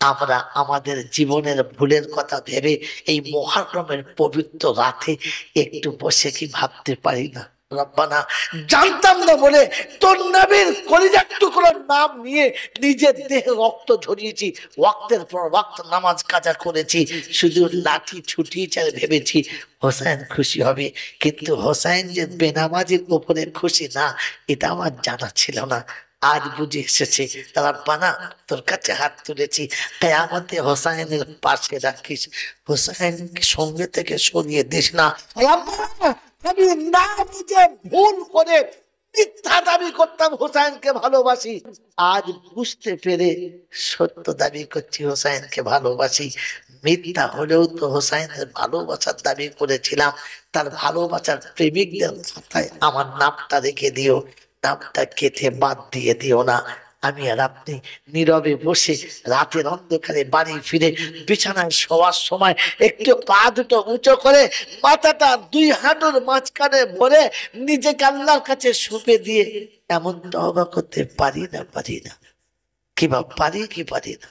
আমরা আমাদের জীবনের ভুলের কথা ভেবে এই মুহররমের পবিত্র রাতে একটু বসে কি ভাবতে পারি না, রব্বানা জানতাম না বলে তোর নবীর কলিজার টুকরোর নাম নিয়ে নিজের দেহে রক্ত ঝরিয়েছি, ওয়াক্তের পর ওয়াক্ত নামাজ কাজা করেছি, শুধু লাঠি ছুটিয়েছি আর ভেবেছি হোসেন খুশি হবে, কিন্তু হোসেন যে বেনামাজির উপরে খুশি না এটা আমার জানা ছিল না। আজ বুঝে এসেছে, রব্বানা তোর কাছে হাত তুলেছি, কিয়ামতে হোসেনের পাশে রাখিস, হোসেন সঙ্গে থেকে সরিয়ে দিস না। রব্বানা আমি না বুঝে ভুল করে মিথ্যা দাবি করতাম হোসেনকে ভালোবাসি, আজ বুঝতে পেরে সত্য দাবি করছি হোসেনকে ভালোবাসি। মিথ্যা হলেও তো হোসেনের ভালোবাসার দাবি করেছিলাম, তার ভালোবাসার প্রেমিকদের খাতায় আমার নামটা রেখে দিও, নামটা কেটে বাদ দিয়ে দিও না। আমি আর আপনি নীরবে বসে রাতের অন্ধকারে বাড়ি ফিরে বিছানায় শোয়ার সময় একটু পা দুটো উঁচু করে মাথাটা দুই হাঁটুর মাঝখানে ভরে নিজেকে আল্লাহর কাছে শুপে দিয়ে এমন তওবা করতে পারি না? কিভাবে পারি কি পারি না?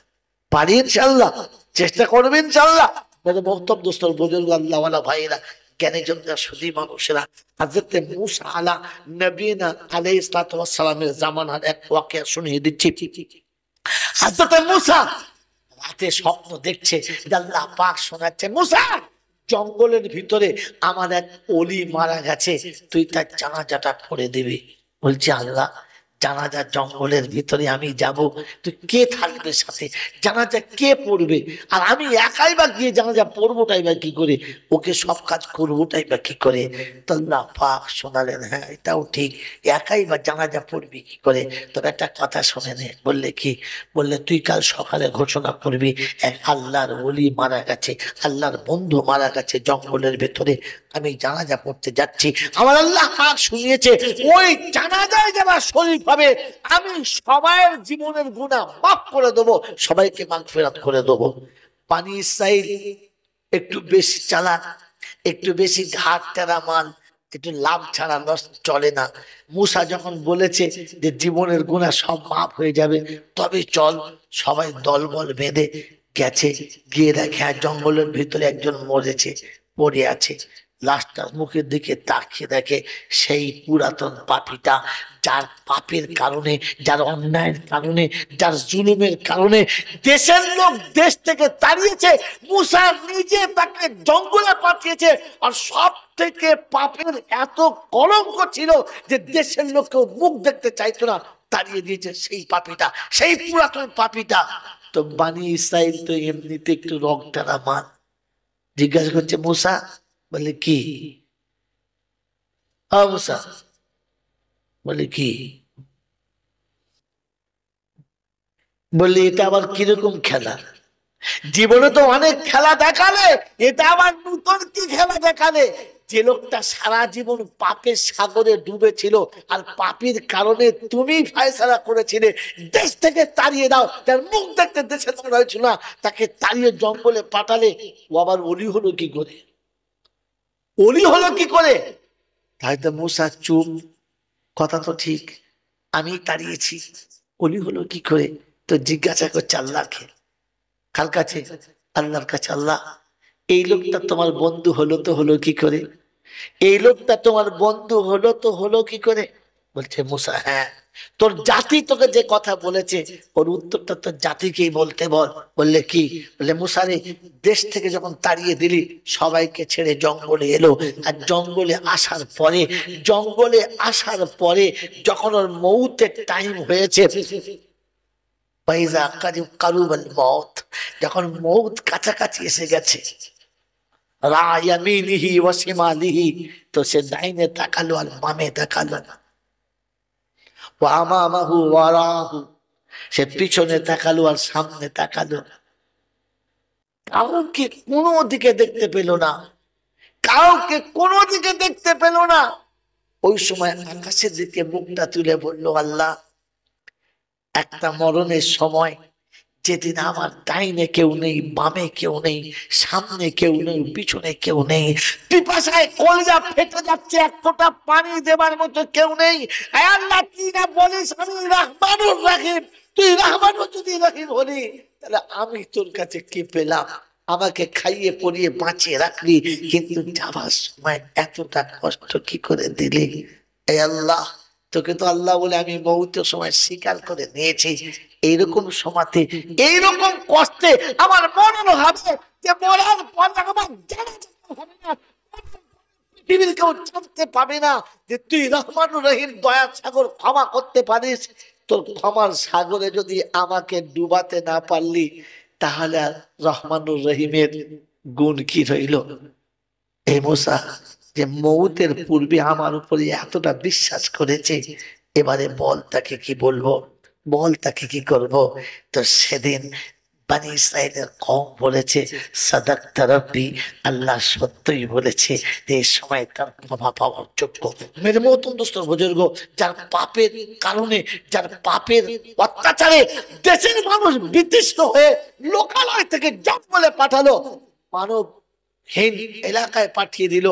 পারি ইনশাআল্লাহ, চেষ্টা করবেন ইনশাআল্লাহ। মেরে মোহতরম দোস্তর বুজুর্গ আল্লাহওয়ালা ভাইরা, জ্ঞানী জনরা, সুধী মানুষেরা, হযরত মূসা আলা নবীনা আলাইহিস সালাতু ওয়াস সালামের জামানার এক ওয়াকিয়া শুনিয়ে দিচ্ছি। হযরত মূসা রাতে স্বপ্ন দেখছে, আল্লাহ পাক শোনাচ্ছে, মূসা জঙ্গলের ভিতরে আমার এক ওলি মারা গেছে, তুই তার জানাজাটা পড়ে দিবি। বলছে আল্লাহ, জানাজা জঙ্গলের ভিতরে আমি যাব, তুই কে থাকবে সাথে, জানাজা কে পড়বে, আর আমি একাই বা গিয়ে জানাজা পড়বোটাই বা কি করে, ওকে সব কাজ করবোটাই বা কি করে? তো আল্লাহ পাক শোনালেন, হ্যাঁ এটাও ঠিক, একাই বা জানাজা পড়বি কি করে? তোর একটা কথা শুনে নে। বললে কি? বললে তুই কাল সকালে ঘোষণা করবি এক আল্লাহর ওলি মারা গেছে, আল্লাহর বন্ধু মারা গেছে জঙ্গলের ভেতরে, আমি জানাজা পড়তে যাচ্ছি। আমার আল্লাহ পাক শুনিয়েছে, ওই জানাজায় যারা শরীফ হবে আমি সবার জীবনের গুনাহ মাফ করে দেবো, সবাইকে মাগফিরাত করে দেবো। পানি ইসরাইল একটু বেশি চালাক, একটু বেশি ঘাট টেরা মাল, একটু লাভ ছাড়া চলে না। মূসা যখন বলেছে যে জীবনের গুনাহ সব মাফ হয়ে যাবে, তবে চল, সবাই দলবল বেঁধে গেছে, গিয়ে দেখে জঙ্গলের ভিতরে একজন মরেছে, পড়ে আছে। লাশটার মুখের দিকে তাকিয়ে দেখে সেই পুরাতন পাপীটা, যার পাপের কারণে, যার অন্যায়ের কারণে, যার জুলুমের কারণে দেশের লোক দেশ থেকে তাড়িয়েছে, মূসা নিজে তাকে জঙ্গলে পাঠিয়েছে, আর সব থেকে পাপের এত কলঙ্ক ছিল যে দেশের লোককেও মুখ দেখতে চাইতো না, তাড়িয়ে দিয়েছে সেই পাপীটা, সেই পুরাতন পাপীটা। তো বানি ইসরাইল তো এমনিতে একটু রং টানা মান, জিজ্ঞাসা করছে মূসা, বলে কি? মূসা বলে কি? বললি এটা আবার কিরকম খেলা? জীবনে তো অনেক খেলা দেখালে, এটা আবার নতুন কি খেলা দেখালে? যে লোকটা সারা জীবন পাপের সাগরে ডুবেছিল, আর পাপের কারণে তুমি ফয়সালা করেছিলে দেশ থেকে তাড়িয়ে দাও, তার মুখ দেখতে দেশে রয়েছিল না, তাকে তাড়িয়ে জঙ্গলে পাঠালে, ও আবার ওলি হলো কি করে? ওলি হলো কি করে? তাই তো মূসা চুপ, কথা তো ঠিক, আমি তাড়িয়েছি, ওলি হলো কি করে? তো জিজ্ঞাসা করছে আল্লাহকে, কার কাছে? আল্লাহর কাছে। আল্লাহ, এই লোকটা তোমার বন্ধু হলো তো হলো কি করে? এই লোকটা তোমার বন্ধু হলো তো হলো কি করে? বলছে মূসা, হ্যাঁ তোর জাতি তোকে যে কথা বলেছে ওর উত্তরটা তোর জাতিকেই বলতে বল। বললে কি? বললে মূসা রে, দেশ থেকে যখন তাড়িয়ে দিলি সবাইকে ছেড়ে জঙ্গলে এলো, আর জঙ্গলে আসার পরে যখন ওর মৌতের টাইম হয়েছে, যখন মৌত কাছাকাছি এসে গেছে, তো সে ডাইনে তাকালো আর বামে তাকালো না, সে পিছনে তাকালো আর সামনে তাকালো না, কাউকে কোনো দিকে দেখতে পেল না, কাউকে কোনো দিকে দেখতে পেল না। ওই সময় আকাশের দিকে মুখটা তুলে বলল, আল্লাহ, একটা মরণের সময় যেদিন আমার ডাইনে কেউ নেই, বামে কেউ নেই, সামনে কেউ নেই, পিছনে কেউ নেই, পিপাসায় কলিজা ফেটে যাচ্ছে, এক ফোঁটা পানি দেবার মতো কেউ নেই, আল্লাহ তুই না বলিস আমি রহমানুর রহিম, তুই রহমানুর যদি রহিম হলি, তাহলে আমি তোর কাছে কি পেলাম? আমাকে খাইয়ে পরিয়ে বাঁচিয়ে রাখলি, কিন্তু যাবার সময় এতটা কষ্ট কি করে দিলি? এই আল্লাহ, তোকে তো আল্লাহ বলে আমি মৌতের সময় স্বীকার করে নিয়েছি। এইরকম সময়তে, এইরকম কষ্টে আমার মনে হবে যে মরার পর আমার জানাজা হবে না, পৃথিবীর কেউ জানতে পাবে না যে তুই রহমানুর রহিম, দয়ার সাগর, ক্ষমা করতে পারিস। তোর ক্ষমার সাগরে যদি আমাকে ডুবাতে না পারলি, তাহলে আর রহমানুর রহিমের গুণ কি রইল? এই মুসা যে মৌতের পূর্বে আমার উপরে এতটা বিশ্বাস করেছে, এবারে বল তাকে কি বলবো, বল তাকে কি করব? তো সেদিন বানি ইসরাইলের কওম বলেছে, সাদাকতা রব্বি, আল্লাহ সত্যই বলেছে যে এই সময় তার ক্ষমা পাওয়ার যোগ্য। মেরে মতন দোস্ত বুজুর্গ, যার পাপের কারণে, যার পাপের অত্যাচারে দেশের মানুষ বিতৃষ্ণ হয়ে লোকালয় থেকে জঙ্গলে পাঠালো, মানব হীন এলাকায় পাঠিয়ে দিল,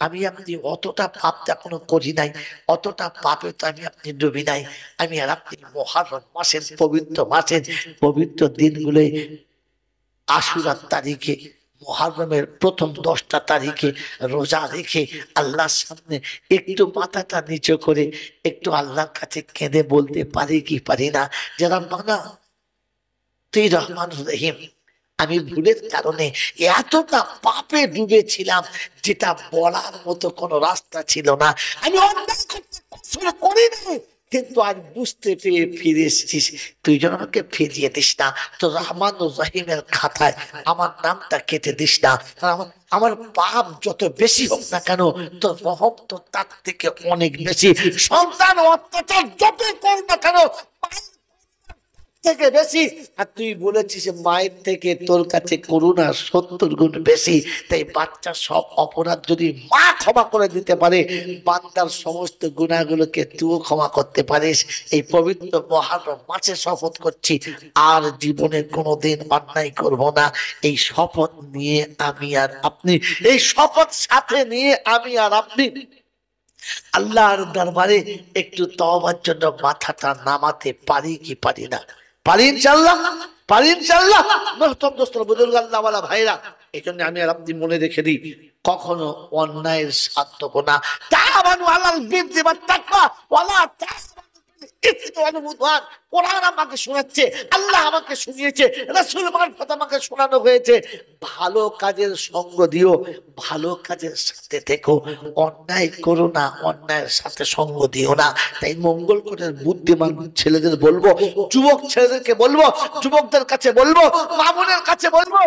আমি আপনি অতটা পাপ তো এখনো করি নাই, অতটা পাপে তো আমি আপনি ডুবি নাই। আমি আর আপনি মুহররম মাসের পবিত্র মাসের পবিত্র দিনগুলোই, আশুরার তারিখে, মুহররমের প্রথম 10টা তারিখে রোজা রেখে আল্লাহর সামনে একটু মাথাটা নিচু করে একটু আল্লাহর কাছে কেঁদে বলতে পারি কি পারি না যে রব্বানা তুই রহমান রহিম, আমি ভুলের কারণে এতটা পাপে ডুবেছিলাম যেটা বলার মতো কোনো রাস্তা ছিল না। আমি অন্যায় করতে কসুর করিনি, কিন্তু আজ বুঝতে পেরে ফিরে এসেছিস, তুই যেন আমাকে ফিরিয়ে দিস না। তো রহমান ও রহিমের খাতায় আমার নামটা কেটে দিস না। আমার পাপ যত বেশি হোক না কেন, তোর রহম তো তার থেকে অনেক বেশি। সন্তান অত্যাচার যত কর না কেন, থেকে বেশি। আর তুই বলেছিস মায়ের থেকে তোর কাছে করুণা 70 গুণ বেশি। তাই বাচ্চার সব অপরাধ যদি মা ক্ষমা করে দিতে পারে, বান্দার সমস্ত গুনাহগুলোকে তুইও ক্ষমা করতে পারিস। এই পবিত্র মুহররম মাসে শপথ করছি, আর জীবনে কোনোদিন অন্যায় করব না। এই শপথ নিয়ে আমি আর আপনি, এই শপথ সাথে নিয়ে আমি আর আপনি আল্লাহর দরবারে একটু তওবার জন্য মাথাটা নামাতে পারি কি পারি না? পারি ইনশাআল্লাহ, পারি ইনশাআল্লাহ। মোহতরম দোস্ত বুজুর্গ আল্লাহওয়ালা ভাইরা, এই জন্য আমি আর আপনি মনে রেখে দিই, কখনো অন্যায়ের সাথ দেব না। তাআওয়ানু আলাল বিররি ওয়াত তাকওয়া ওয়ালা কোরআন আমাকে শোনাচ্ছে, আল্লাহ আমাকে শুনিয়েছে, রাসূল মারফত আমাকে শোনানো হয়েছে, ভালো কাজের সঙ্গ দিও, ভালো কাজের সাথে থেকো, অন্যায় করো না, অন্যায়ের সাথে সঙ্গ দিও না। তাই মঙ্গল কোটের বুদ্ধিমান ছেলেদের বলবো, যুবক ছেলেদেরকে বলবো, যুবকদের কাছে বলবো, মা বোনের কাছে বলবো,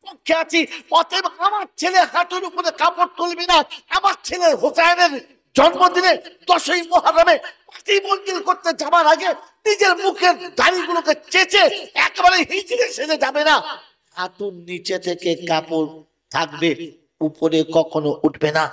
পক্ষে আছি। অতএব আমার ছেলে হাঁটুর উপরে কাপড় তুলবি না। আমার ছেলে হোসাইনের জন্মদিনে 10ই মুহররমে পাটি মঞ্জিল করতে যাবার আগে নিজের মুখের দাড়িগুলোকে চেঁচে একেবারে হিজড়ে সেজে যাবে না। হাঁটুর নিচে থেকে কাপড় থাকবে, উপরে কখনো উঠবে না।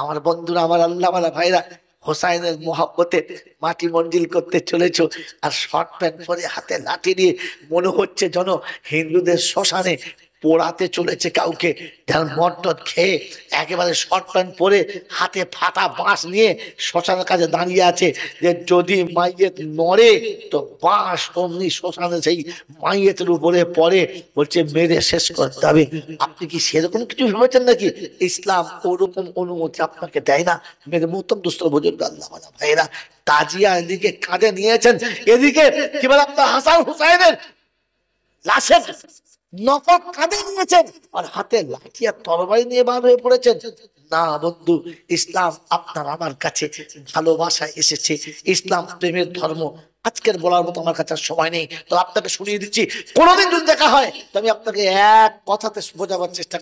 আমার বন্ধুরা, আমার আল্লাহওয়ালা ভাইরা, হোসাইনের মোহাব্বতে মাটি মঞ্জিল করতে চলেছ, আর শর্ট প্যান্ট পরে হাতে লাঠি নিয়ে মনে হচ্ছে যেন হিন্দুদের শ্মশানে পোড়াতে চলেছে কাউকে। যেন মটট খেয়ে একেবারে শর্ট প্যান্ট পরে হাতে ফাটা বাঁশ নিয়ে শ্মশানের কাছে দাঁড়িয়ে আছে, যে যদি মাইয়েত নড়ে তো বাঁশ অমনি শ্মশানে সেই মাইয়েতের উপরে পড়ে, বলছে মেরে শেষ করতে হবে। আপনি কি সেরকম কিছু ভেবেছেন নাকি? ইসলাম ওরকম অনুমতি আপনাকে দেয় না। মেরে মুহতরম দোস্ত বুজুর্গ আল্লাহওয়ালা ভাইরা, তাজিয়া এদিকে কাঁধে নিয়েছেন, এদিকে কি বলে আপনার হাসান হুসাইনের লাশের নকল কাঁধে নিয়েছেন, আর হাতে লাঠি আর তরবারি নিয়ে বার হয়ে পড়েছেন। না বন্ধু, ইসলাম আপনার আমার কাছে ভালোবাসা এসেছে, ইসলাম প্রেমের ধর্ম। আজকের বলার মতো আমার কাছে সময় নেই, তো আপনাকে শুনিয়ে দিচ্ছি, কোনোদিন যদি দেখা হয় তো আমি আপনাকে এক কথাতে বোঝাবার চেষ্টা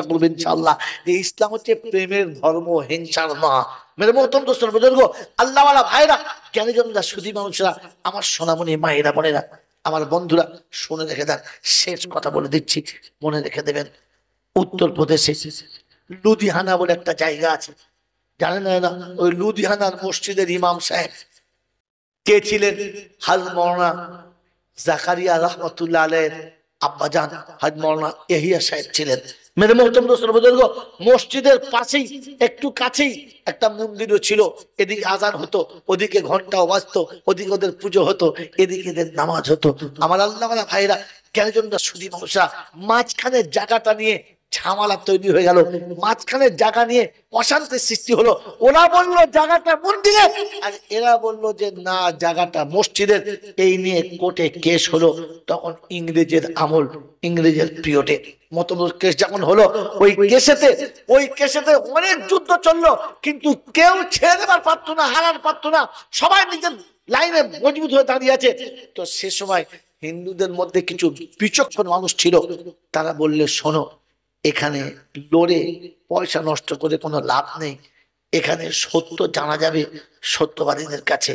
করবো ইনশাআল্লাহ, যে ইসলাম হচ্ছে প্রেমের ধর্ম, হিংসার না। মেরে মোহতরম দোস্ত বুজুর্গ আল্লাহওয়ালা ভাইরা, জ্ঞানীজনরা, সুধী মানুষরা, আমার সোনামণি মায়েরা বোনেরা, আমার বন্ধুরা, শুনে রেখে দেন, শেষ কথা বলে দিচ্ছি, মনে রেখে দেবেন। উত্তরপ্রদেশে লুধিয়ানা বলে একটা জায়গা আছে, জানেন না? ওই লুধিয়ানার মসজিদের ইমাম সাহেব কে ছিলেন? হাজ মৌলানা জাকারিয়া রহমতুল্লাহ আলাইহির আব্বাজান হাজ মৌলানা ইয়াহিয়া সাহেব ছিলেন। মেরে মোহতরম দোস্ত বুজুর্গ, মসজিদের পাশেই একটু কাছেই একটা মন্দিরও ছিল। এদিকে আজান হতো, ওদিকে ঘন্টাও বাজতো, ওদিকে ওদের পুজো হতো, এদিকে এদের নামাজ হতো। আমার আল্লাহ ভাইরা, কেনজনরা সুদী মানুষরা, মাঝখানের জায়গাটা নিয়ে ঝামেলা তৈরি হয়ে গেল, মাঝখানের জায়গা নিয়ে অশান্তির সৃষ্টি হলো। ওরা বললো জায়গাটা মন্দিরের, আর এরা বললো যে না জায়গাটা মসজিদের। এই নিয়ে কোর্টে কেস হলো। তখন ইংরেজের আমল, ইংরেজের পিরিয়ডে মতলব কেস যখন হলো, ওই কেসেতে অনেক যুদ্ধ চললো, কিন্তু কেউ ছেড়ে দেবার পারতো না, হারার পারতো না, সবাই নিজের লাইনে মজবুত হয়ে দাঁড়িয়ে আছে। তো সে সময় হিন্দুদের মধ্যে কিছু বিচক্ষণ মানুষ ছিল, তারা বললে শোনো, এখানে লড়ে পয়সা নষ্ট করে কোনো লাভ নেই, এখানে সত্য জানা যাবে সত্যবাদীদের কাছে।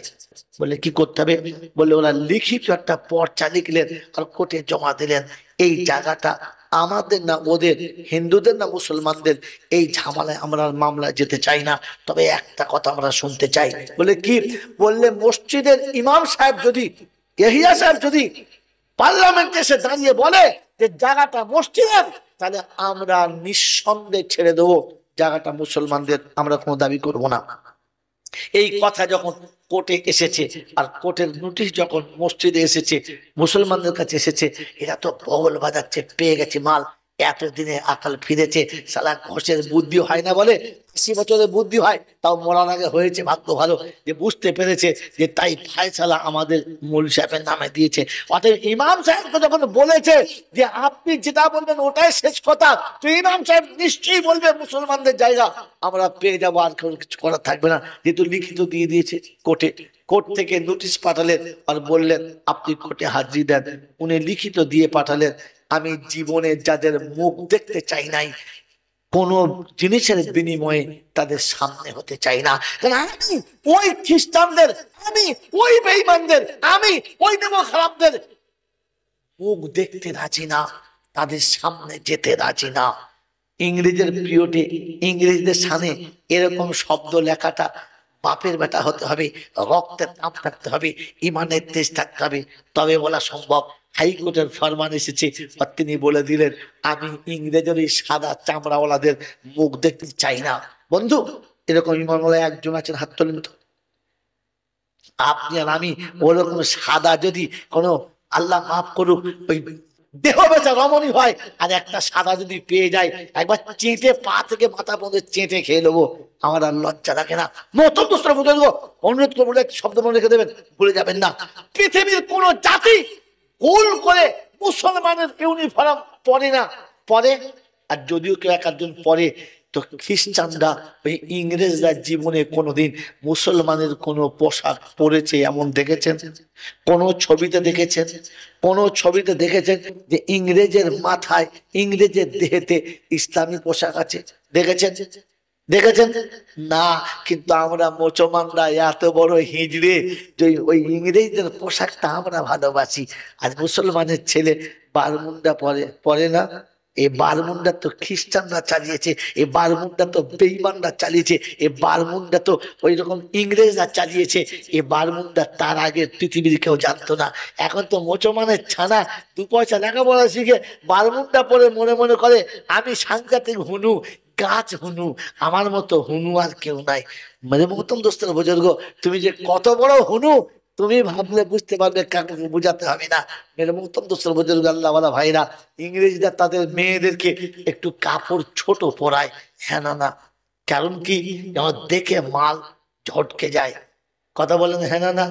বলে কি করতে হবে? বলে ওরা লিখিত একটা পর্চা লিখলেন আর কোর্টে জমা দিলেন, এই জায়গাটা আমাদের না ওদের, হিন্দুদের না মুসলমানদের, এই ঝামেলায় আমরা মামলায় যেতে চাই না, তবে একটা কথা আমরা শুনতে চাই। বলে কি? বললে মসজিদের ইমাম সাহেব যদি, ইয়াহিয়া সাহেব যদি পার্লামেন্টে এসে দাঁড়িয়ে বলে যে জায়গাটা মসজিদের, তাহলে আমরা নিঃসন্দেহে ছেড়ে দেবো, জায়গাটা মুসলমানদের, আমরা কোনো দাবি করব না। এই কথা যখন কোর্টে এসেছে আর কোর্টের নোটিশ যখন মসজিদে এসেছে, মুসলমানদের কাছে এসেছে, এরা তো বগল বাজাচ্ছে, পেয়ে গেছে মাল, এতদিনে আকাল ফিরেছে। সালা ঘোষের বুদ্ধি হয় না বলে, 80 বছরের বুদ্ধি হয়, তাও মরার আগে হয়েছে, ভাগ্য ভালো যে বুঝতে পেরেছে যে তাই ফায়সালা আমাদের মূল সাহেবের নামে দিয়েছে। অতএব ইমাম সাহেবকে যখন বলেছে যে আপনি যেটা বলবেন ওটাই শেষ কথা, তো ইমাম সাহেব নিশ্চয়ই বলবে মুসলমানদের জায়গা আমরা পেয়ে যাবো, আর কিছু করার থাকবে না, যেহেতু লিখিত দিয়ে দিয়েছে কোর্টে। কোর্ট থেকে নোটিশ পাঠালেন আর বললেন আপনি কোর্টে হাজিরি দেন। উনি লিখিত দিয়ে পাঠালেন, আমি জীবনে যাদের মুখ দেখতে চাই নাই, কোন জিনিসের বিনিময়ে তাদের সামনে হতে চাই না, কারণ আমি ওই খ্রিস্টানদের, আমি ওই বেঈমানদের, আমি ওই নেমো খারাপদের মুখ দেখতে রাজি না, তাদের সামনে যেতে রাজি না। ইংরেজের পিরিয়ডে ইংরেজদের সামনে এরকম শব্দ লেখাটা, বাপের বেটা হতে হবে, রক্তের নাম থাকতে হবে, ইমানের তেজ থাকতে হবে, তবে বলা সম্ভব। হাইকোর্টের ফরমান এসেছে আর তিনি বলে দিলেন আমি ইংরেজের এই সাদা চামড়াওয়ালাদের মুখ দেখতে চাই না। বন্ধু, এরকম ইমামওয়ালা একজন আছেন, হাত তোলেন তো। আপনি আর আমি ওরকম সাদা যদি কোনো, আল্লাহ মাফ করুক, ওই দেহ বেচা রমণী হয়, আর একটা সাদা যদি পেয়ে যায়, একবার চেটে পা থেকে মাথা পর্যন্ত চেটে খেয়ে নেবো, আমার আর লজ্জা লাগে না। নতুন দুষ্টরা বুঝে দেবো, অনুরোধ করবো শব্দ মনে রেখে দেবেন, ভুলে যাবেন না। পৃথিবীর কোন জাতি ভুল করে মুসলমানের ইউনিফর্ম পরে না, পরে, আর যদিও কেউ একজন পরে, তো খ্রিস্টানরা, ওই ইংরেজরা জীবনে কোনোদিন মুসলমানের কোনো পোশাক পরেছে এমন দেখেছেন? কোন ছবিতে দেখেছেন? কোন ছবিতে দেখেছেন যে ইংরেজের মাথায়, ইংরেজের দেহেতে ইসলামী পোশাক আছে? দেখেছেন? দেখেছেন না। কিন্তু আমরা মুসলমানরা এত বড় হিজড়ে যে ওই ইংরেজদের পোশাকটা আমরা ভালোবাসি। আর মুসলমানের ছেলে বারমুন্ডা পরে না। এই বারমুন্ডা তো খ্রিস্টানরা চালিয়েছে, এই বারমুন্ডা তো বেঈমানরা চালিয়েছে, এই বারমুন্ডা তো ওই রকম ইংরেজরা চালিয়েছে। এই বারমুন্ডা তার আগে পৃথিবীর কেউ জানতো না। এখন তো মুসলমানের ছানা 2 পয়সা লেখাপড়া শিখে বারমুন্ডা পরে মনে মনে করে আমি সাংঘাতিক হুনু, গাছ হুনু, আমার মতো হুনু আর কেউ নাই। মানে মহতম দোস্তের বুজুর্গ, তুমি যে কত বড় হুনু তুমি ভাবলে বুঝতে পারবে, কাকে বুঝাতে হবে না। মেরে মহতম দোস্তের বুজুর্গ, আল্লাহওয়ালা ভাইরা, ইংরেজরা তাদের মেয়েদেরকে একটু কাপড় ছোট পরায়। হ্যাঁ না, কারণ কি? দেখে মাল ঝটকে যায়। কথা বলেন হ্যাঁ না?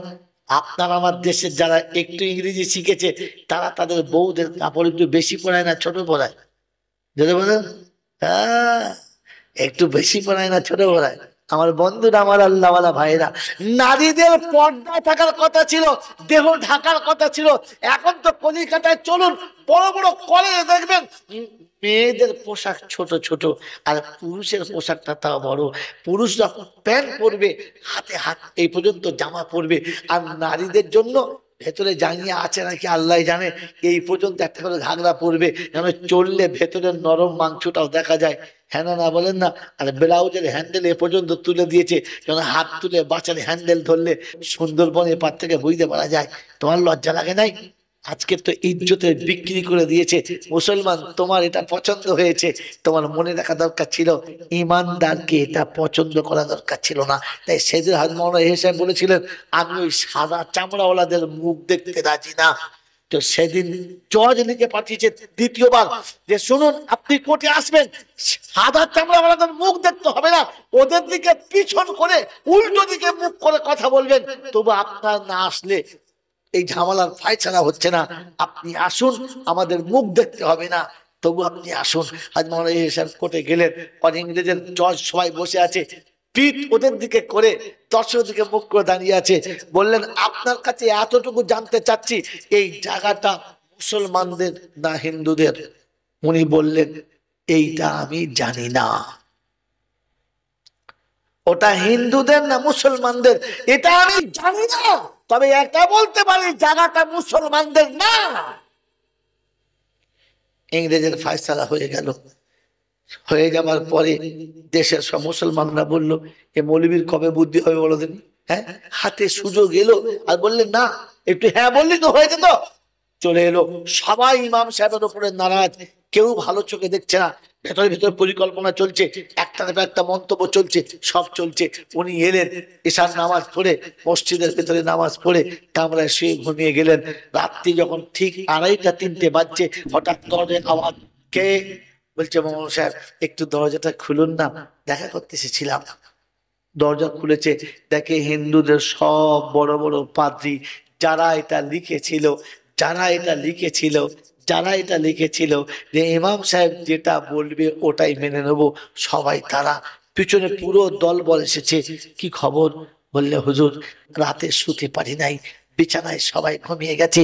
আপনার আমার দেশের যারা একটু ইংরেজি শিখেছে, তারা তাদের বউদের কাপড় একটু বেশি পরায় না ছোট পরায়? যদি বলেন হ্যাঁ, একটু বেশি পড়ায় না ছোট পড়ায়? আমার বন্ধুরা, আমার আল্লাহওয়ালা ভাইরা, নারীদের পর্দা থাকার কথা ছিল, দেহ ঢাকার কথা ছিল। এখন তো কলিকাতায় চলুন, বড় বড় কলেজে দেখবেন মেয়েদের পোশাক ছোট ছোট, আর পুরুষের পোশাকটা তাও বড়। পুরুষ যখন প্যান্ট পরবে, হাতে হাত এই পর্যন্ত জামা পরবে, আর নারীদের জন্য ভেতরে জাঙ্গিয়া আছে নাকি আল্লাহ জানে, এই পর্যন্ত একটা করে ঘাগরা পরবে, যেন চললে ভেতরের নরম মাংসটাও দেখা যায়। হ্যাঁ না বলেন না? আর ব্লাউজের হ্যান্ডেল এ পর্যন্ত তুলে দিয়েছে, যেন হাত তুলে বাঁচার হ্যান্ডেল ধরলে সুন্দরবন এপার থেকে বুঝতে পারা যায়। তোমার লজ্জা লাগে নাই? আজকে তো ইজ্জতে বিক্রি করে দিয়েছে। মুসলমান, তোমার এটা পছন্দ হয়েছে, তোমার মনে রাখা দরকার ছিল ইমানদারকে এটা পছন্দ করা দরকার ছিল না। তাই সেদিন হযরত মাওলানা হিসাব বলেছিলেন, আমি ওই সাদা চামড়াওয়ালাদের মুখ দেখতে রাজি না। তো সেদিন জজ লিখে পাঠিয়েছে দ্বিতীয়বার যে শুনুন, আপনি কোর্টে আসবেন, সাদা চামড়াওয়ালাদের মুখ দেখতে হবে না, ওদের দিকে পিছন করে উল্টো দিকে মুখ করে কথা বলবেন। তবু আপনার না আসলে এই ঝামেলার ফায়সালা হচ্ছে না, আপনি আসুন, আমাদের মুখ দেখতে হবে না, তবু আপনি আসুন। আজ মনে হিসাব কোর্টে গেলেন, আর ইংরেজের জজ সবাই বসে আছে, পিঠ ওদের দিকে করে দর্শকের দিকে মুখ করে দাঁড়িয়ে আছে। বললেন, আপনার কাছে এতটুকু জানতে চাচ্ছি, এই জায়গাটা মুসলমানদের না হিন্দুদের? উনি বললেন, এইটা আমি জানি না, ওটা হিন্দুদের না মুসলমানদের এটা আমি জানি না, তবে এটা বলতে পারি জায়গাটা মুসলমানদের না। ইংরেজের ফায়সালা হয়ে গেল। হয়ে যাবার পরে দেশের সব মুসলমানরা বলল, এ মৌলবীর কবে বুদ্ধি হবে বলো দিন? হ্যাঁ, হাতে সুযোগ এলো আর বললেন না, একটু হ্যাঁ বললি তো হয়ে যেত। চলে এলো, সবাই ইমাম সাহেবের উপরে নারাজ, কেউ ভালো চোখে দেখছে না। ভেতরে ভেতরে পরিকল্পনা চলছে, একটার পর একটা মন্তব্য চলছে, সব চলছে। উনি এলেন, ঈশার নামাজ পড়ে মসজিদের ভেতরে নামাজ পড়ে কামরায় শুয়ে ঘুমিয়ে গেলেন। রাত্রি যখন ঠিক 2:30-3টে বাজছে, হঠাৎ দরজায় আওয়াজ। কে? বলছে, মামুন সাহেব একটু দরজাটা খুলুন না, দেখা করতে এসেছিলাম। দরজা খুলেছে, দেখে হিন্দুদের সব বড় বড় পাদ্রী, যারা এটা লিখেছিল যারা এটা লিখেছিল যে ইমাম সাহেব যেটা বলবে ওটাই মেনে নেব, সবাই তারা। পিছনে পুরো দল বল এসেছে। কি খবর? বললে, হুজুর রাতে শুতে পারি নাই, বিছানায় সবাই ঘুমিয়ে গেছে,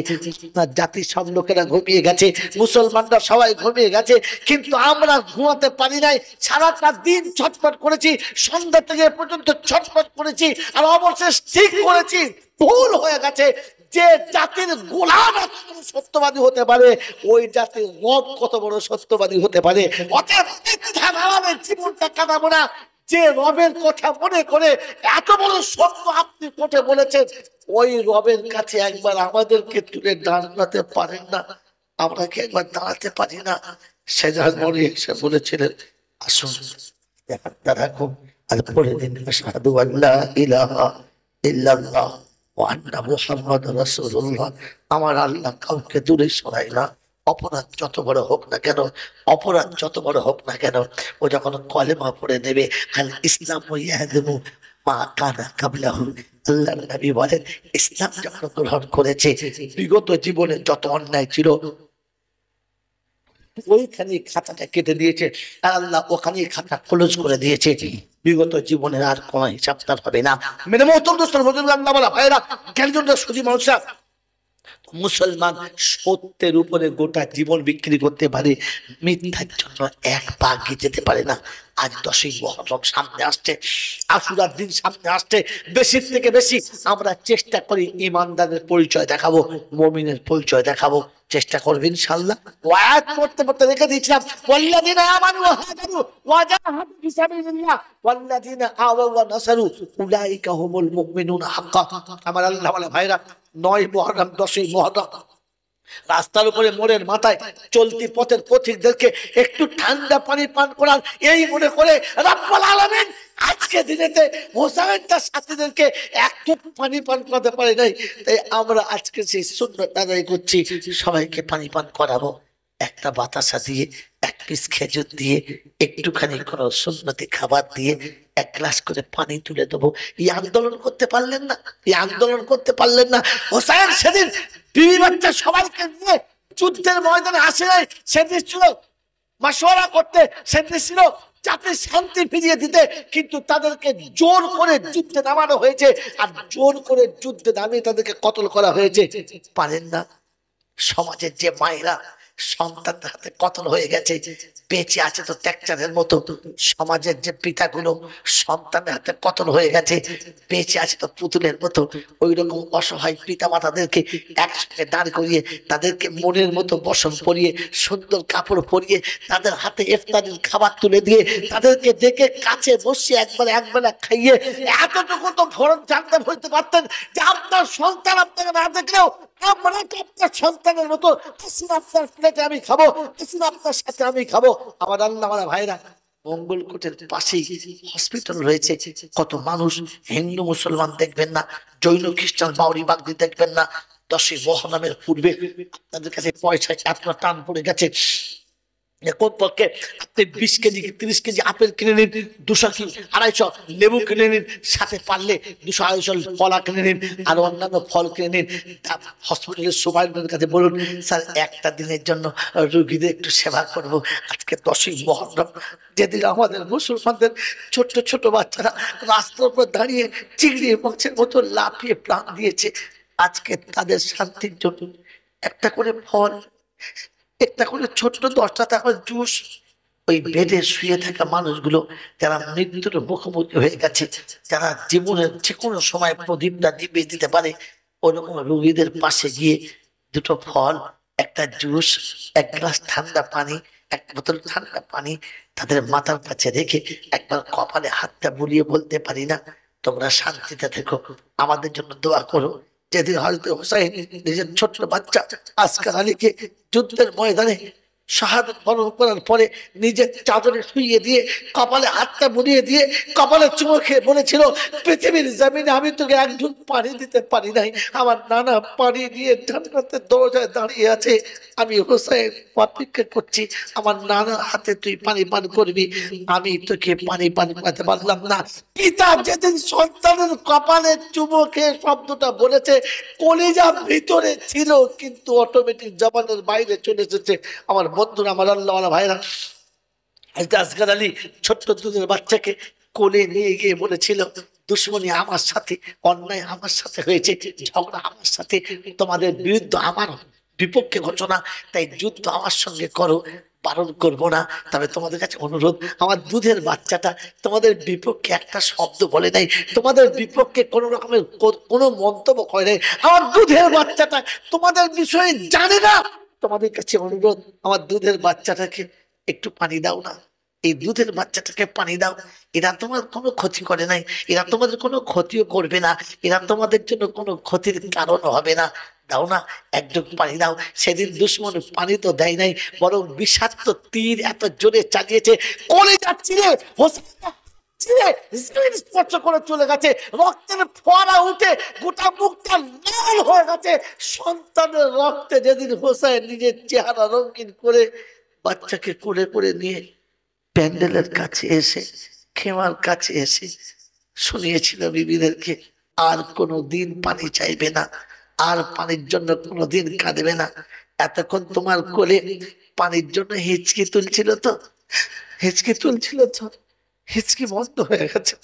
জাতির সব লোকেরা ঘুমিয়ে গেছে, মুসলমানরা সবাই ঘুমিয়ে গেছে, কিন্তু আমরা ঘুমাতে পারি নাই। সারাটা দিন ছটফট করেছি, সন্ধ্যা থেকে পর্যন্ত ছটফট করেছি, আর অবশেষ ঠিক করেছি ভুল হয়ে গেছে। যে জাতির গোলাম এত বড় সত্যবাদী হতে পারে, ওই জাতির রব কত বড় সত্যবাদী হতে পারে। অতএব জীবনটা কাটাবো না। যে রবের কথা মনে করে এত বড় সত্য আপনি কোটে বলেছেন, ওই রবের কাছে একবার আমাদেরকে তুলে দাঁড়াতে পারেন না? আমরা কি একবার দাঁড়াতে পারি না? সেজাদ মরি এসে বলেছিলেন, আসুন দেখা রাখুন আর পরে দিন, আশহাদু আল্লা ইলাহা ইল্লাল্লাহ ওয়া আন্না মুহাম্মাদুর রাসূলুল্লাহ। আমার আল্লাহ কাউকে দূরে সরায় না, অপরাধ যত বড় হোক না কেন, ও যখন কলেমা পড়ে নেবে, আল ইসলাম ইয়াহদিমু মা কানা কাবলাহু, আল্লাহর নবী বলেন, ইসলাম যখন গ্রহণ করেছে, বিগত জীবনে যত অন্যায় ছিল ওইখানে খাতাটা কেটে দিয়েছে, আর আল্লাহ ওখানে খাতা ক্লোজ করে দিয়েছে। বিগত জীবনের আর কোন হিসাব তার হবে না। মেনে মহতম দোস্তর আল্লাহ বলা ভাইরা, জ্ঞানজনরা সুধী মানুষরা, মুসলমান সত্যের উপরে গোটা জীবন বিক্রি করতে পারে, মিথ্যার জন্য এক পা এগিয়ে যেতে পারে না। আজ 10ই মুহররম সামনে আসছে, আশুরার দিন সামনে আসছে, বেশির থেকে বেশি আমরা চেষ্টা করি ইমানদারের পরিচয় দেখাবো, মুমিনের পরিচয় দেখাবো। চেষ্টা করবে ইনশাআল্লাহ। ওয়ায়াত পড়তে পড়তে রেখে দিয়েছিলাম, ওয়াল্লাযিনা আমানু ওয়া হাজারু ওয়া জাহাদু ফি সাবিলিল্লাহ ওয়াল্লাযিনা আওয়াউ ওয়া নাসারু উলাইকা হুমুল মুমিনুনা হাক্কা। আমার আল্লাহ ওয়ালা ভাইরা, 9 মুহররম 10ই মুহররম রাস্তার উপরে মোড়ের মাথায় চলতি পথের পথিকদেরকে একটু ঠান্ডা পানি পান করার এই মনে করে রব্বুল আলামিন আজকে দিনেতে হোসাইন তার সাথীদেরকে একটু পানি পান করাতে পারে নাই। তাই আমরা আজকে সেই সুন্নত আদায় করছি, সবাইকে পানি পান করাবো, একটা বাতাসা দিয়ে, এক পিস খেজুর দিয়ে, একটুখানি কোনো সুন্নতি খাবার দিয়ে, 1 গ্লাস করে পানি তুলে দেবো। এই আন্দোলন করতে পারলেন না? হোসাইন সেদিন বিবি বাচ্চা সবাইকে নিয়ে যুদ্ধের ময়দানে আসে নাই, সেদিন ছিল মাশওয়ারা করতে, সেদিন ছিল জাতির শান্তি ফিরিয়ে দিতে, কিন্তু তাদেরকে জোর করে যুদ্ধে নামানো হয়েছে, আর জোর করে যুদ্ধে নামিয়ে তাদেরকে কতল করা হয়েছে। পারেন না? সমাজের যে মায়েরা সন্তানদের হাতে কতল হয়ে গেছে, বেঁচে আছে তো ট্যাকচারের মতো। সমাজের যে পিতাগুলো সন্তানের হাতে কতল হয়ে গেছে, বেঁচে আছে তো পুতুলের মতো। ওই রকম অসহায় পিতা মাতাদেরকে একসঙ্গে দাঁড় করিয়ে তাদেরকে মনের মতো বসন পরিয়ে সুন্দর কাপড় পরিয়ে তাদের হাতে ইফতারের খাবার তুলে দিয়ে তাদেরকে ডেকে কাছে বসিয়ে একবেলা খাইয়ে এতটুকু তো ফরজ জানতে হইতে পারতেন যে আপনার সন্তান আপনাকে না দেখলেও আমরা তো আপনার সন্তানের মতো আপনার প্লেটে আমি খাবো, আপনার সাথে আমি খাবো। আমার আল্লাহ আমার ভাইরা, মঙ্গলকোটের পাশেই হসপিটাল রয়েছে। কত মানুষ, হিন্দু মুসলমান দেখবেন না, জৈন খ্রিস্টান বাউরি বাগদি দেখবেন না। 10ই মহরমের পূর্বে আপনাদের কাছে পয়সা এতটা টান পড়ে গেছে, কমপক্ষে আপনি 20 কেজি 30 কেজি আপেল কিনে নিন, 200 কি 250 লেবু কিনে নিন, সাথে পারলে 200-250 কলা কিনে নিন, আর অন্যান্য ফল কিনে নিন। হসপিটালের সুপারিনটেন্ডেন্টের কাছে বলুন, স্যার একটা দিনের জন্য রোগীদের একটু সেবা করব। আজকে 10ই মহরম, যেদিন আমাদের মুসলমানদের ছোট ছোট বাচ্চারা রাস্তার উপর দাঁড়িয়ে চিংড়ি মাছের মতো লাফিয়ে প্রাণ দিয়েছে, আজকে তাদের শান্তির জন্য একটা করে ফল, একটা করে ছোট্ট 10 টাকার জুস, ওই বেডে শুয়ে থাকা মানুষগুলো যারা মৃত্যুর মুখোমুখি হয়ে গেছে, যারা জীবনের যে কোনো সময় প্রদীপটা নিভিয়ে দিতে পারে, ওরকম রোগীদের পাশে গিয়ে 2টো ফল, একটা জুস, 1 গ্লাস ঠান্ডা পানি, 1 বোতল ঠান্ডা পানি তাদের মাথার কাছে রেখে একবার কপালে হাতটা বুলিয়ে বলতে পারি না, তোমরা শান্তিতে থেকো, আমাদের জন্য দোয়া করো। যেদিন হযরত হুসাইন নিজের ছোট্ট বাচ্চা আসকার আলীকে যুদ্ধের ময়দানে শাহাদাত বরণ করার পরে নিজের চাদরে শুইয়ে দিয়ে কপালে হাতটা বুলিয়ে দিয়ে কপালে চুমো খেয়ে বলেছিল, পৃথিবীর জমিনে আমি তোকে এক ঢুক পানি দিতে পারি নাই, আমার নানা পানি দিয়ে জান্নাতের দরজায় দাঁড়িয়ে আছে, আমি হুসাইন অপেক্ষা করছি আমার নানার হাতে তুই পানি পান করবি, আমি তোকে পানি পান করাতে পারলাম না। পিতা যেদিন সন্তানের কপালে চুমো খেয়ে শব্দটা বলেছে, কলিজা ভিতরে ছিল কিন্তু অটোমেটিক জবানের বাইরে চলে এসেছে। আমার বন্ধুরা, আমার আল্লাহ ভাইরা, আসকার আলী ছোট্ট দুধের বাচ্চাকে কোলে নিয়ে গিয়ে বলেছিল, দুশ্মনী আমার সাথে, অন্যায় আমার সাথে হয়েছে, ঝগড়া আমার সাথে, তোমাদের বিরুদ্ধে আমার বিপক্ষে ঘটনা, তাই যুদ্ধ আমার সঙ্গে করো, বারণ করবো না, তবে তোমাদের কাছে অনুরোধ, আমার দুধের বাচ্চাটা তোমাদের বিপক্ষে একটা শব্দ বলে নাই, তোমাদের বিপক্ষে কোনো রকমের কোনো মন্তব্য করে নাই, আমার দুধের বাচ্চাটা তোমাদের বিষয়ে জানে না, তোমাদের কাছে অনুরোধ, আমার দুধের বাচ্চাটাকে একটু পানি দাও না, এই দুধের বাচ্চাটাকে পানি দাও, এরা তোমার কোনো ক্ষতি করে নাই, এরা তোমাদের কোনো ক্ষতিও করবে না, এরা তোমাদের জন্য কোনো ক্ষতির কারণ হবে না, দাও না, একটু পানি দাও। সেদিন দুশ্মন পানি তো দেয় নাই, বরং বিষাক্ত তীর এত জোরে চালিয়েছে, কোলে যাচ্ছিলে স্পর্শ করে চলে গেছে, রক্তের ফোয়ারা উঠে গোটা মুখটা লাল হয়ে গেছে। সন্তানের রক্তে যেদিন হোসেন নিজের চেহারা রঙিন করে বাচ্চাকে কোলে করে নিয়ে প্যান্ডেলের কাছে এসে, খেমার কাছে এসে শুনিয়েছিল বিবিদেরকে, আর কোনো দিন পানি চাইবে না, আর পানির জন্য কোনোদিন কাঁদবে না। এতক্ষণ তোমার কোলে পানির জন্য হিচকি তুলছিল তো, হিচকি তুলছিল তো, হিচকি বন্ধ হয়ে গেছে,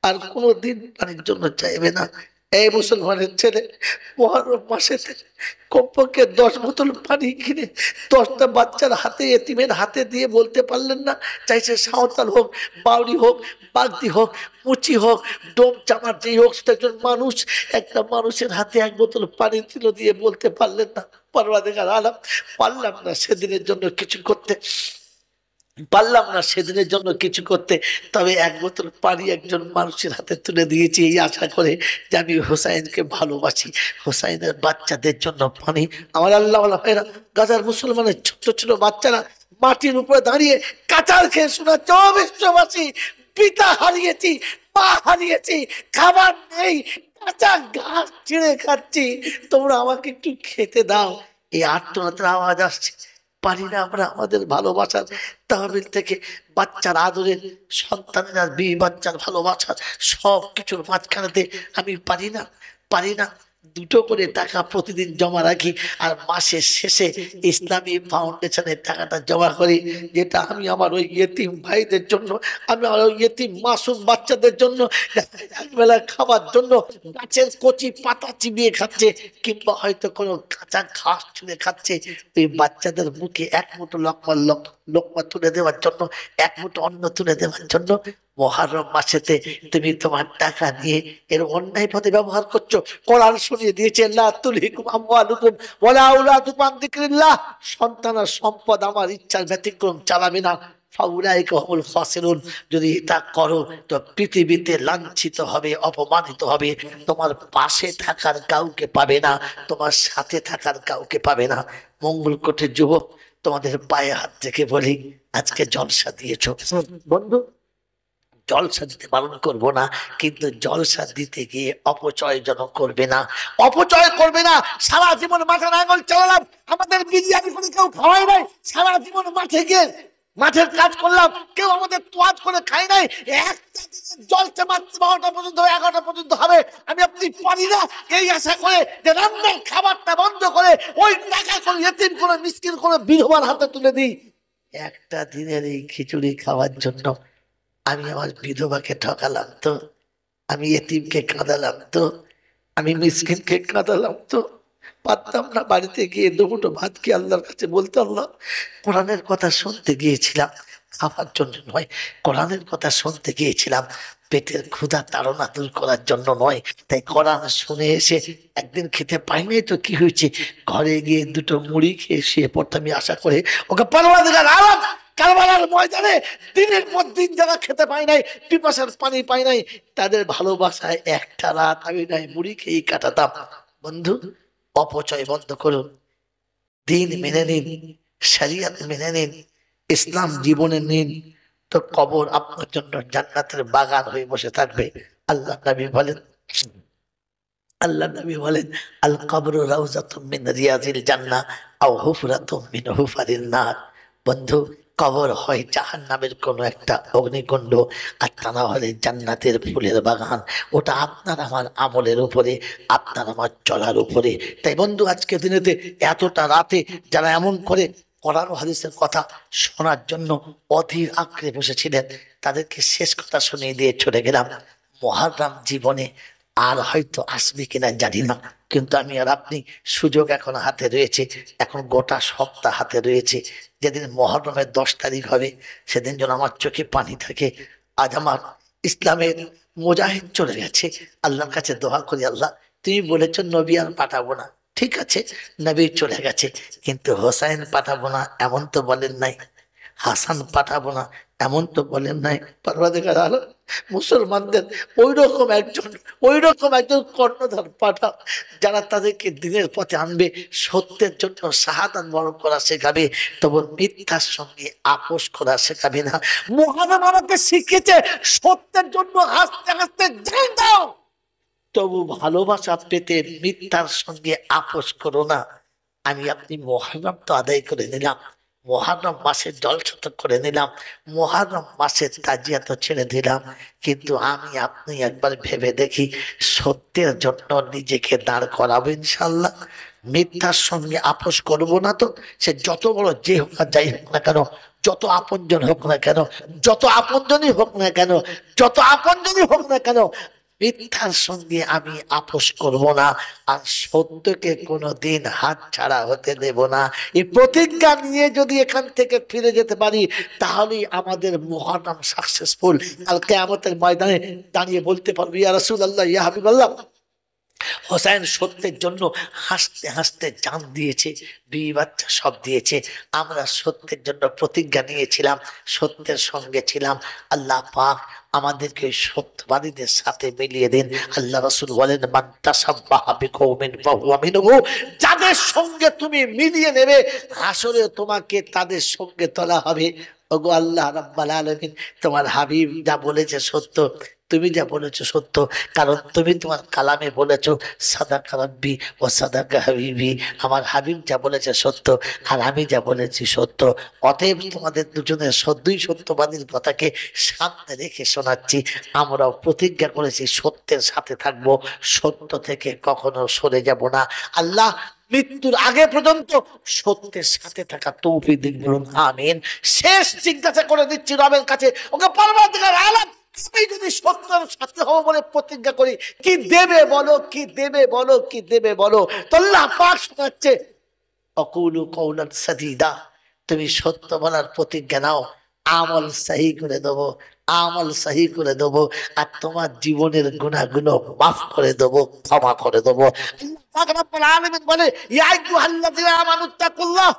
আর কোনোদিন পানির জন্য চাইবে না। এই মুসলমানের ছেলে মহরম মাসে কমপক্ষে 10 বোতল পানি কিনে 10টা বাচ্চার হাতে, এতিমের হাতে দিয়ে বলতে পারলেন না, চাইছে সাঁওতাল হোক, বাউরি হোক, বাগদি হোক, মুচি হোক, ডোম চামার যেই হোক, সেটা একজন মানুষ, একটা মানুষের হাতে 1 বোতল পানি ছিল দিয়ে বলতে পারলেন না, পরওয়ারদিগার আলম, পারলাম না সেদিনের জন্য কিছু করতে, পারলাম না সেদিনের জন্য কিছু করতে, তবে 1 বোতল পানি একজন মানুষের হাতে তুলে দিয়েছি এই আশা করে যে আমি হোসাইনকে ভালোবাসি, হোসাইনের বাচ্চাদের জন্য পানি। আমার আল্লাহ ভাইরা, গাজার মুসলমানের ছোট ছোট বাচ্চারা মাটির উপরে দাঁড়িয়ে কাঁচার খেয়ে শোনাচ্ছে, ও বিশ্ববাসী, পিতা হারিয়েছি, মা হারিয়েছি, খাবার নেই, কাঁচা ঘাস ছিঁড়ে খাচ্ছি, তোমরা আমাকে একটু খেতে দাও। এই আর্তনাদের আওয়াজ আসছে, পারি না আমরা আমাদের ভালোবাসার তহবিল থেকে বাচ্চার আদরের, সন্তানের আর বিয়ে বাচ্চার ভালোবাসার সব কিছুর মাঝখানেতে আমি পারি না, পারি না, দুটো করে টাকা প্রতিদিন জমা রাখি, আর মাসের শেষে ইসলামী ফাউন্ডেশনের টাকাটা জমা করি, যেটা আমি আমার ওই ইয়েতিম ভাইদের জন্য, আমি আমার ওই ইয়েতিম মাসুম বাচ্চাদের জন্য একবেলা খাবার জন্য গাছের কচি পাতা চিবিয়ে খাচ্ছে, কিংবা হয়তো কোনো কাঁচা ঘাস ছুঁড়ে খাচ্ছে, ওই বাচ্চাদের মুখে এক মুঠো লোকমা তুলে দেওয়ার জন্য, এক মুঠো অন্ন তুলে দেওয়ার জন্য মুহররম মাসেতে তুমি তোমার টাকা নিয়ে এর অন্যায় পথে ব্যবহার করছো। কোরআন শুনিয়ে দিয়েছে, লা তুলহিকুম আমওয়ালুকুম ওয়ালা আওলাদুকুম আন যিকরিল্লাহ, সন্তান আর সম্পদ আমার ইচ্ছার ব্যতিক্রম চালাবে না। ফাউলাইকা হুমুল খাসিরুন, যদি এটা করো তো পৃথিবীতে লাঞ্ছিত হবে, অপমানিত হবে, তোমার পাশে থাকার কাউকে পাবে না, তোমার সাথে থাকার কাউকে পাবে না। মঙ্গলকোটের যুবক, তোমাদের পায়ে হাত রেখে বলি, আজকে জলসা দিয়েছো বন্ধু, জলসা দিতে বারণ করবো না, কিন্তু জলসা দিতে গিয়ে অপচয় যেন করবে না, অপচয় করবে না। সারা জীবন মাঠে নাঙ্গল চালালাম, আমাদের বিরিয়ানি করে কেউ খাওয়াই নাই, সারা জীবন মাঠে গিয়ে মাঠের কাজ করলাম, কেউ আমাদের তোয়াজ করে খাই নাই। একটা দিনের জলসা মাত্র 12টা পর্যন্ত 11টা পর্যন্ত হবে, আমি আপনি পারি না এই আশা করে যে রান্নার খাবারটা বন্ধ করে ওই টাকা করে ইতিম করে মিসকিন করে বিধবার হাতে তুলে দিই। একটা দিনের এই খিচুড়ি খাওয়ার জন্য আমি আমার বিধবাকে ঠকালাম তো, আমি এতিমকে কাঁদালাম তো, আমি মিসকিনকে কাঁদালাম তো। পারতাম না বাড়িতে গিয়ে দুমুঠো ভাত খেয়ে আল্লাহর কাছে বলতে, আল্লাহ কোরআনের কথা শুনতে গিয়েছিলাম, খাবার জন্য নয়, কোরআনের কথা শুনতে গিয়েছিলাম, পেটের ক্ষুধা তাড়না দূর করার জন্য নয়। তাই কোরআন শুনে এসে একদিন খেতে পাই নাই তো কি হয়েছে, ঘরে গিয়ে দুটো মুড়ি খেয়ে শুয়ে পড়তাম, আমি আশা করে ওকে পরওয়ারদিগার আলম কারবালার ময়দানে দিনের পর দিন যারা খেতে পায় নাই, পিপাসার পানি পায় নাই, তাদের ভালোবাসায় একটা রাত আমি নাই মুড়ি খেয়ে কাটাতাম। বন্ধু, অপচয় বন্ধ করুন, দিন মেনে নিন, শরিয়ত মেনে নিন, ইসলাম জীবনে নিন, তো কবর আপনার জন্য জান্নাতের বাগান হয়ে বসে থাকবে। আল্লাহ নবী বলেন, আল্লাহ নবী বলেন, আল কবরু রাউযাতুম মিন রিয়াজিল জান্নাহ আও হুফরাতুম মিন হুফারিন নার। বন্ধু, কবর হয় জাহান্নামের কোনো একটা অগ্নিকুণ্ড, আর তা না হলে জান্নাতের ফুলের বাগান। ওটা আপনার আমার আমলের উপরে, আপনার আমার চলার উপরে। তাই বন্ধু, আজকে দিনেতে এতটা রাতে যারা এমন করে কোরআন ও হাদিসের কথা শোনার জন্য অধীর আগ্রহে বসেছিলেন, তাদেরকে শেষ কথা শুনিয়ে দিয়ে চলে গেলাম। মুহররম জীবনে আর হয়তো আসবে কিনা জানি না, কিন্তু আমি আর আপনি সুযোগ এখন হাতে রয়েছে, এখন গোটা সপ্তাহ হাতে রয়েছে। যেদিন মুহররমের 10 তারিখ হবে, সেদিন যেন আমার চোখে পানি থাকে। আজ আমার ইসলামের মুজাহিদ চলে গেছে, আল্লাহর কাছে দোয়া করি, আল্লাহ তুমি বলেছো নবী আর পাঠাবো না, ঠিক আছে, নবী চলে গেছে, কিন্তু হোসাইন পাঠাবো না এমন তো বলেন নাই, হাসান পাঠাবো না এমন তো বলেন নাই। পরওয়ারদিগার আলম মুসলমানদের ওই রকম একজন কর্ণধার পাঠাও, যারা তাদেরকে দিনের পথে আনবে, সত্যের জন্য শাহাদাত বরণ করা শেখাবে, তবু মিথ্যার সঙ্গে আপোষ করা শেখাবে না। মুহাম্মদ আমাকে শিখিয়েছে সত্যের জন্য হাসতে হাসতে জান দাও, তবু ভালোবাসা পেতে মিথ্যার সঙ্গে আপোষ করো না। আমি আপনি মুহররম তো আদায় করে নিলাম, মুহররম মাসের জলসা তো করে নিলাম, মুহররম মাসের তাজিয়া তো ছেড়ে দিলাম, কিন্তু আমি আপনি একবার ভেবে দেখি, সত্যের জন্য নিজেকে দাঁড় করাবো ইনশাল্লাহ, মিথ্যার সঙ্গে আপোষ করব না তো। সে যত বড় যে হোক আর যাই হোক না কেন, যত আপনজন হোক না কেন, যত আপনজনই হোক না কেন, যত আপনজনই হোক না কেন, মিথ্যার সঙ্গে আমি আপোষ করব না, আর সত্যকে কোনোদিন হাত ছাড়া হতে দেব না। এই প্রতিজ্ঞা নিয়ে যদি এখান থেকে ফিরে যেতে পারি, তাহলেই আমাদের মুহররম সাকসেসফুল। কাল কিয়ামতের ময়দানে দাঁড়িয়ে বলতে পারবো, ইয়া রাসূলুল্লাহ, ইয়া হাবিবাল্লাহ, হোসেন সত্যের জন্য হাসতে হাসতে জান দিয়েছে, বিবি বাচ্চা সব দিয়েছে, আমরা সত্যের জন্য প্রতিজ্ঞা নিয়েছিলাম, সত্যের সঙ্গে ছিলাম। আল্লাহ পাক আমাদেরকে সত্যবাদীদের সাথে মিলিয়ে দিন। আল্লাহ রাসূল বলেন, মান তাসাব্বাহা বিকওমিন ফাহুয়া মিনহু, যাদের সঙ্গে তুমি মিলিয়ে নেবে, হাসরে তোমাকে তাদের সঙ্গে তোলা হবে। ওগো আল্লাহ রাব্বুল আলামিন, তোমার হাবিব যা বলেছে সত্য, তুমি যা বলেছো সত্য, কারণ তুমি তোমার কালামে বলেছো সাদাকা রাব্বি ও সাদাকা হাবিবি, আমার হাবিব যা বলেছে সত্য আর আমি যা বলেছি সত্য। অতএব তোমাদের দুজনের দুই সত্যবাদীর কথাকে সামনে রেখে শোনাচ্ছি, আমরাও প্রতিজ্ঞা করেছি সত্যের সাথে থাকবো, সত্য থেকে কখনো সরে যাব না। আল্লাহ মৃত্যুর আগে পর্যন্ত সত্যের সাথে থাকা তৌফিক দিন, বলুন আমিন। শেষ জিজ্ঞাসা করে দিচ্ছি রবের কাছে, ওকে পরবর্তীকার আলাম, আমি যদি সত্যের সাথে হবো বলে প্রতিজ্ঞা করি, কি দেবে বলো, কি দেবে বলো, কি দেবে বলো? তো আল্লাহ পাক শোনাচ্ছে, অকুলু কওলান সাদীদা, তুমি সত্য বলার প্রতিজ্ঞা নাও, আমল সহি করে দেবো, আমল সহি করে দেবো, আর তোমার জীবনের গুনাহগুলো মাফ করে দেবো, ক্ষমা করে দেবো। আল্লাহ পাক রব্বুল আলামিন বলে, ইয়া আইয়ুহাল্লাযীনা আমানুত্তাকুল্লাহ,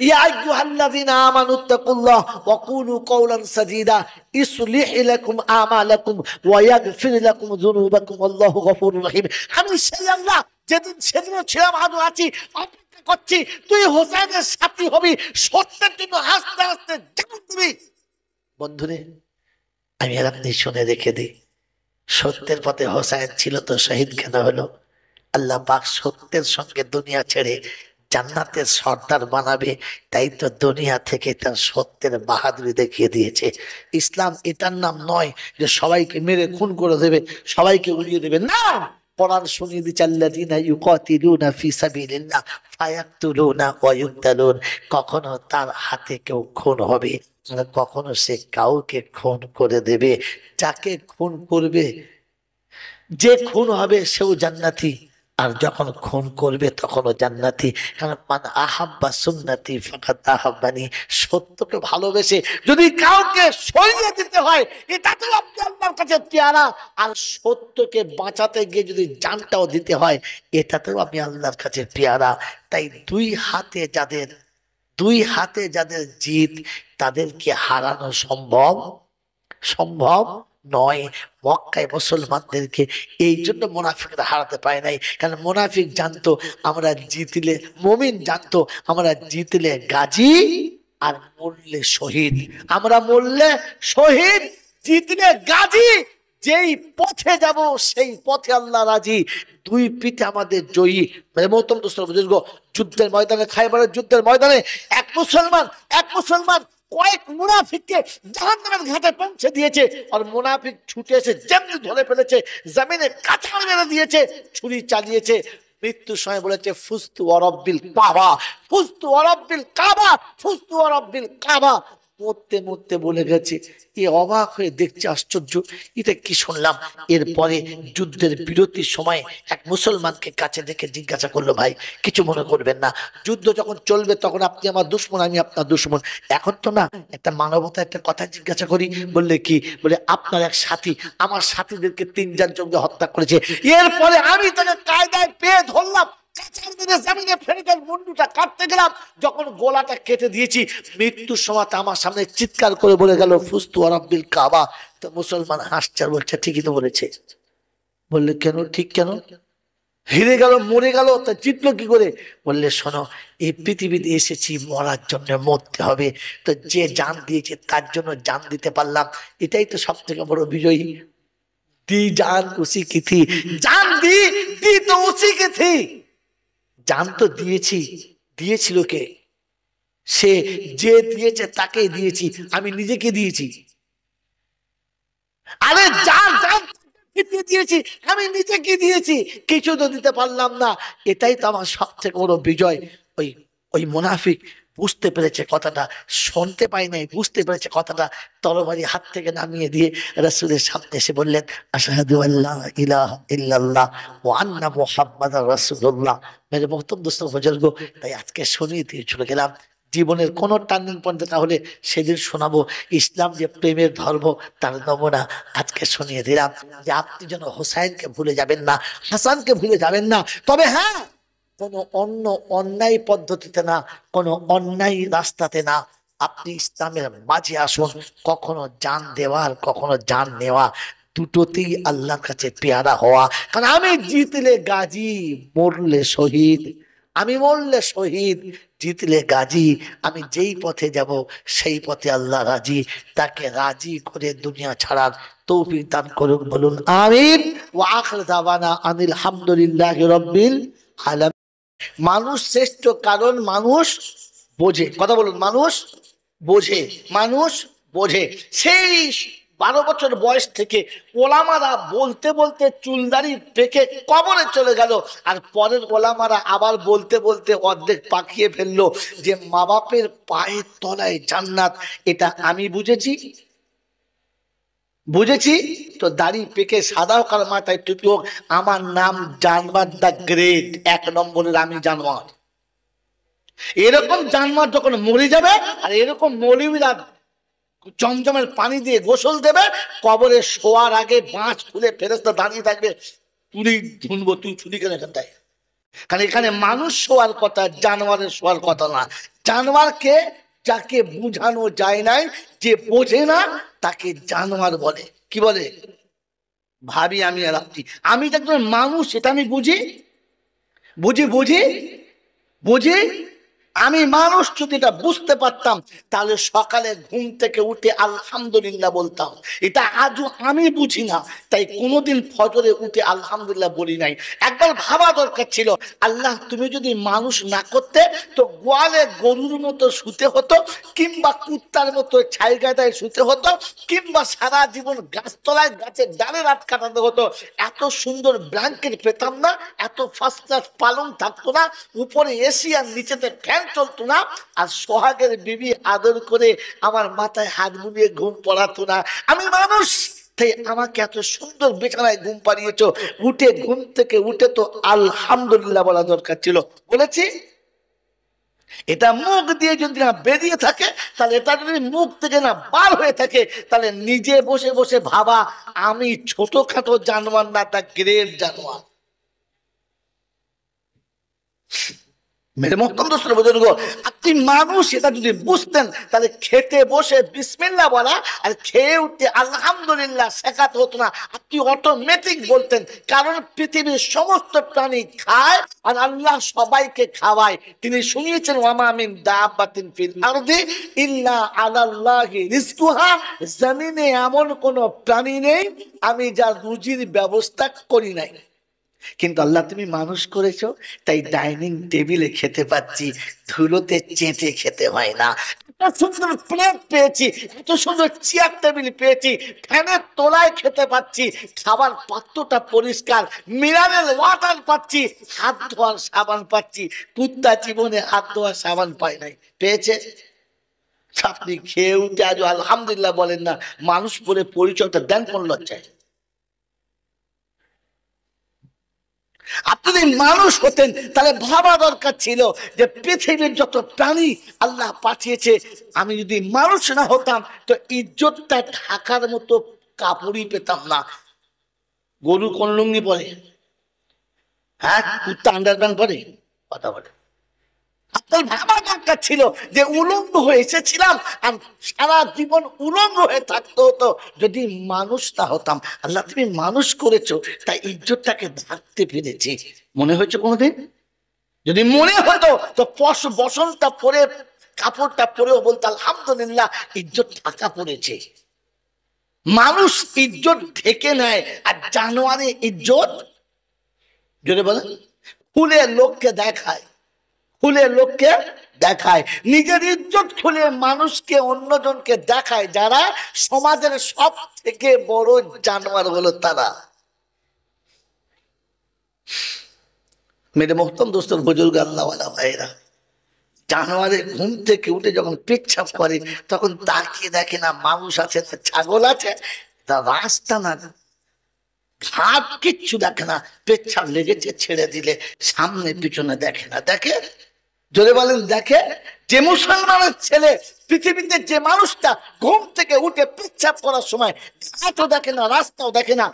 ইয়া আইয়ুহাল্লাযীনা আমানুত্তাকুল্লাহ ওয়া কুলু কওলান সাদীদা ইসলিহ লাকুম আমালাকুম ওয়া ইয়াগফির লাকুম যুনুবাকুম আল্লাহু গফুরুর রহিম। আমি সেই আল্লাহ যেদিন সেদিনও ছিলাম, আজও আছি, অপেক্ষা করছি তুই হোসেনের সাথী হবি, সত্যের জন্য হাসতে হাসতে জীবন দিবি। বন্ধুরে, আমি আর আপনি শুনে রেখে দিই, সত্যের পথে হোসেন ছিল তো শহীদ কেন হলো? আল্লাহ পাক সত্যের সঙ্গে দুনিয়া ছেড়ে জান্নাতের সর্দার বানাবে, তাই তো দুনিয়া থেকে তার সত্যের বাহাদুরি দেখিয়ে দিয়েছে। ইসলাম এটার নাম নয় যে সবাইকে মেরে খুন করে দেবে, সবাইকে উড়িয়ে দেবে, না। কোরআন শুনিয়ে দিচ্ছে, আল্লাযীনা ইউকাতিলুনা ফি সাবিলিল্লাহ ফায়াকতুলুনা ওয়া ইউকতালুন, কখনো তার হাতে কেউ খুন হবে আর কখনো সে কাউকে খুন করে দেবে। যাকে খুন করবে, যে খুন হবে সেও জান্নাতি, আর যখন খুন করবে তখনও জান্নাতি। কারণ মান আহাব্বা সুন্নতি ফাকাদ আহাব্বানি, সত্যকে ভালোবেসে যদি কাউকে সরিয়ে দিতে হয়, এটা তো আপনি আল্লাহর কাছে পেয়ারা, আর সত্যকে বাঁচাতে গিয়ে যদি জানটাও দিতে হয়, এটাতেও আমি আল্লাহর কাছে পেয়ারা। তাই দুই হাতে যাদের জিত, তাদেরকে হারানো সম্ভব সম্ভব নয়। মক্কায় মুসলমানদেরকে এই জন্য মুনাফিকরা হারাতে পারে নাই, কারণ মুনাফিক জানতো আমরা জিতলে, মুমিন জানতো আমরা জিতলে গাজী আর মরলে শহীদ। আমরা মরলে শহীদ, জিতলে গাজী, যেই পথে যাব সেই পথে আল্লাহ রাজি। দুই পিঠে আমাদের জয়ী। মানে মহতরম দোস্ত বুজুর্গ, যুদ্ধের ময়দানে, খায়বারের যুদ্ধের ময়দানে এক মুসলমান কয়েক মুনাফিককে জাহান্নামের ঘাটে পৌঁছে দিয়েছে, আর মুনাফিক ছুটে এসে যেমনি ধরে ফেলেছে, জমিনে কাঁচা মেরে দিয়েছে, ছুরি চালিয়েছে। মৃত্যুর সময় বলেছে ফুস্তু ওয়া রাব্বিল কাবা, ফুস্তু ওয়া রাব্বিল কাবা, ফুস্তু ওয়া রাব্বিল কাবা। মরতে মরতে বলে গেছে। এ অবাক হয়ে দেখছে, আশ্চর্য, এটা কি শুনলাম। এরপরে যুদ্ধের বিরতির সময় এক মুসলমানকে কাছে দেখে জিজ্ঞাসা করলো, ভাই কিছু মনে করবেন না, যুদ্ধ যখন চলবে তখন আপনি আমার দুশমন, আমি আপনার দুশমন, এখন তো না, একটা মানবতা একটা কথা জিজ্ঞাসা করি। বললে কি? বলে আপনার এক সাথী আমার সাথীদেরকে 3 জন জঙ্গি হত্যা করেছে। এরপরে আমি তাকে কায়দায় পেয়ে ধরলাম, মুন্ডুটা কাটতে গেলাম, যখন গোলাটা কেটে দিয়েছি, মৃত্যুর সময় আমার সামনে চিৎকার করে বলে গেল ফুস্তু ওয়া রাব্বিল কাবা। তো মুসলমান হাসছে আর বলছে, ঠিকই তো বলেছে। বললে কেন, ঠিক কেন? হেরে গেল, মরে গেল, তা জিতলো কি করে? বললে শোনো, এই পৃথিবীতে এসেছি মরার জন্য, মরতে হবে, তো যে জান দিয়েছে তার জন্য জান দিতে পারলাম, এটাই তো সব থেকে বড় বিজয়ী। दी जान उसी की थी, जान दी तो उसी की थी। জান তো দিয়েছি, দিয়েছিল কে? সে যে দিয়েছে তাকেই দিয়েছি, আমি নিজেকে দিয়েছি। আরে জান দিয়েছি, আমি নিজেকে দিয়েছি, কিছু তো দিতে পারলাম না। এটাই তো আমার সব থেকে বড় বিজয়। ওই ওই মুনাফিক বুঝতে পেরেছে কথাটা, শুনতে পাই নাই, বুঝতে পেরেছে কথাটা, তরবারি হাত থেকে নামিয়ে দিয়ে রাসূলের সামনে এসে বললেন, আশহাদু আল্লা ইলাহা ইল্লাল্লাহ ওয়া আন্না মুহাম্মাদার রাসূলুল্লাহ। মেরে মহতরম দোস্ত বুজুর্গ, তাই আজকে শুনিয়ে দিয়ে চলে গেলাম। জীবনের কোন টার্নিং পয়েন্টে তাহলে সেদিন শোনাবো ইসলাম যে প্রেমের ধর্ম, তার নমুনা আজকে শুনিয়ে দিলাম, যে আপনি যেন হোসাইনকে ভুলে যাবেন না, হাসানকে ভুলে যাবেন না। তবে হ্যাঁ, কোনো অন্যায় পদ্ধতিতে না, কোনো অন্যায় রাস্তাতে না, আপনি ইসলামের মাঝে আসুন। কখনো জান দেওয়ার, কখনো জান নেওয়া, দুটোতেই আল্লাহর কাছে পেয়ারা হওয়া। কারণ আমি জিতলে গাজী, মরলে শহীদ, আমি মরলে শহীদ, জিতলে গাজী, আমি যেই পথে যাব সেই পথে আল্লাহ রাজি, তাকে রাজি করে দুনিয়া ছাড়ার তৌফিক দান করুন, বলুন আমিন। ওয়া আখির দাওয়ানা আনিল হামদুলিল্লাহি রাব্বিল আলামিন। মানুষ শ্রেষ্ঠ কারণ মানুষ বোঝে, কথা বলুন, মানুষ বোঝে, মানুষ বোঝে। সেই 12 বছর বয়স থেকে ওলামারা বলতে বলতে চুলদারি পেকে কবরে চলে গেল, আর পরের ওলামারা আবার বলতে বলতে অর্ধেক পাকিয়ে ফেললো যে মা বাপের পায়ের তলায় জান্নাত। এটা আমি বুঝেছি, বুঝেছি তো দাড়ি পেকে সাদা হোক আর মাথায় টুপি হোক, আমার নাম জানোয়ার দা গ্রেট, 1 নম্বরের আমি জানোয়ার। এরকম জানোয়ার যখন মরে যাবে, আর এরকম মৌলবীরা জমজমের পানি দিয়ে গোসল দেবে, কবরে শোয়ার আগে বাঁশ খুলে ফেরেশতা দাঁড়িয়ে থাকবে, তুই শুনবো, তুই ছুটি কেন এখানটায়? কারণ এখানে মানুষ শোয়ার কথা, জানোয়ারের শোয়ার কথা না। জানোয়ারকে যাকে বুঝানো যায় নাই, যে বোঝে না, তাকে জানোয়ার বলে। কি বলে? ভাবি আমি আর আপনি, আমি তো একজন মানুষ, এটা আমি বুঝি, বুঝি বুঝি বুঝি আমি মানুষ। যদি এটা বুঝতে পারতাম তাহলে সকালে ঘুম থেকে উঠে আলহামদুলিল্লাহ বলতাম। এটা আজও আমি বুঝি না, তাই কোনোদিন ফজরে উঠে আলহামদুলিল্লাহ বলি নাই। একবার ভাবা দরকার ছিল, আল্লাহ তুমি যদি মানুষ না করতে তো গোয়ালে গরুর মতো শুতে হতো, কিংবা কুত্তার মতো ছাই গাদায় শুতে হতো, কিংবা সারা জীবন গাছতলায় গাছের ডালে রাত কাটাতে হতো। এত সুন্দর ব্ল্যাঙ্কেট পেতাম না, এত ফার্স্ট ক্লাস পালং থাকতো না, উপরে এসি আর নিচেতে ফ্যান চলতো না, আর সোহাগের বিবি আদর করে আমার মাথায় হাত বুলিয়ে ঘুম পড়াতো না। আমি মানুষ, তাই আমাকে এত সুন্দর বিছানায় ঘুম পাড়িয়েছো। উঠে ঘুম থেকে উঠে তো আলহামদুলিল্লাহ বলা দরকার ছিল, বলেছি? এটা মুখ দিয়ে যদি না বেরিয়ে থাকে, তাহলে এটা যদি মুখ থেকে না বার হয়ে থাকে, তাহলে নিজে বসে বসে ভাবা আমি ছোটখাটো জানোয়ার না, তা গ্রেট জানোয়ার। মেরে মোহতরম দোস্ত বুজুর্গ, আপনি মানুষ, এটা যদি বুঝতেন তাহলে খেতে বসে বিসমিল্লাহ বলা আর খেয়ে উঠতে আলহামদুলিল্লাহ শেখাতে হতো না, আপনি অটোমেটিক বলতেন। কারণ পৃথিবীর সমস্ত প্রাণী খায় আর আল্লাহ সবাইকে খাওয়ায়। তিনি শুনিয়েছেন ওয়ামা মিন দাব্বাতিন ফিল আরদি ইল্লা আলাল্লাহি রিজকুহা, জমিনে এমন কোন প্রাণী নেই আমি যার রুজির ব্যবস্থা করি নাই। কিন্তু আল্লাহ তুমি মানুষ করেছো, তাই ডাইনিং টেবিলে খেতে পাচ্ছি, ধুলোতে চেটে খেতে হয় না। এত সুন্দর প্লেট পেয়েছি, এত সুন্দর চেয়ার টেবিল পেয়েছি, ফ্যানের তলায় খেতে পাচ্ছি, খাবার পাত্রটা পরিষ্কার, মিনারেল ওয়াটার পাচ্ছি, হাত ধোয়ার সাবান পাচ্ছি। কুত্তা জীবনে হাত ধোয়ার সাবান পায় নাই, পেয়েছে? আপনি খেয়ে উঠে আজ আলহামদুলিল্লাহ বলেন না, মানুষ বলে পরিচয়টা দেন কোন লজ্জায়? আপনি যদি মানুষ হতেন তাহলে ভাবা দরকার ছিল যে পৃথিবীর যত প্রাণী আল্লাহ পাঠিয়েছে, আমি যদি মানুষ না হতাম তো ইজ্জতটা ঢাকার মতো কাপড়ই পেতাম না। গরু কোন লুঙ্গি পরে? হ্যাঁ, কুত্তা আন্ডারপ্যান্ট পরে? কথা বলে। আপনার ভাবা দরকার ছিল যে উলঙ্গ হয়ে এসেছিলাম আর সারা জীবন উলঙ্গ হয়ে থাকতে হতো যদি মানুষ না হতাম। আল্লাহ তুমি মানুষ করেছো, তাই ইজ্জতটাকে ঢাকতে পেরেছি। মনে হয়েছে কোনোদিন? যদি মনে হতো তো বসনটা পরে, কাপড়টা পরেও বলতো আলহামদুলিল্লাহ ইজ্জত ঢাকা পড়েছে। মানুষ ইজ্জত ঢেকে নেয়, আর জানোয়ারে ইজ্জত যদি বলেন খুলে লোককে দেখায়, খুলে লোককে দেখায়, নিজের ইজ্জত খুলে মানুষকে অন্যজনকে দেখায়। যারা সমাজের সব থেকে বড় জানোয়ার হলো তারা। মেরে মোহতরম দোস্তর বুজুর্গ আল্লাহওয়ালা ভাইরা, জানোয়ারের ঘুম থেকে উঠে যখন পেচ্ছাপ করে তখন তাকিয়ে দেখে না মানুষ আছে না ছাগল আছে, তা রাস্তা না ঘাট কিচ্ছু দেখে না, পেচ্ছাপ লেগেছে ছেড়ে দিলে সামনে পিছনে দেখে না। দেখে? জোরে বলেন দেখে? যে মুসলমানের ছেলে পৃথিবীতে, যে মানুষটা ঘুম থেকে উঠে পেচ্ছাপ করার সময় ঘাটও দেখে না, রাস্তাও দেখে না,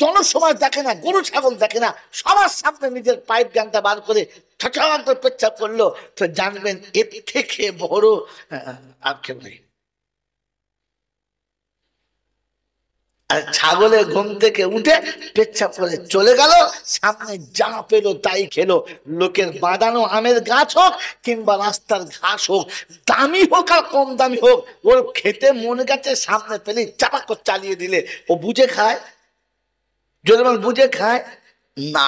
জনসময় দেখে না, গরু ছাগল দেখে না, সবার সামনে নিজের পাইপ গানটা বার করে ঠঠান্ত পেচ্ছাপ করলো, তো জানবেন এর থেকে বড় আর কেউ নেই। আর ছাগলের ঘুম থেকে উঠে পেচ্ছাপ করে চলে গেল, সামনে যা পেলো তাই খেলো। লোকের বাঁধানো আমের গাছ হোক কিংবা রাস্তার ঘাস হোক, দামি হোক আর কম দামি হোক, ওর খেতে মনে গেছে, সামনে পেলে চাপা করে চালিয়ে দিলে ও বুঝে খায়। যদি বুঝে খায় না।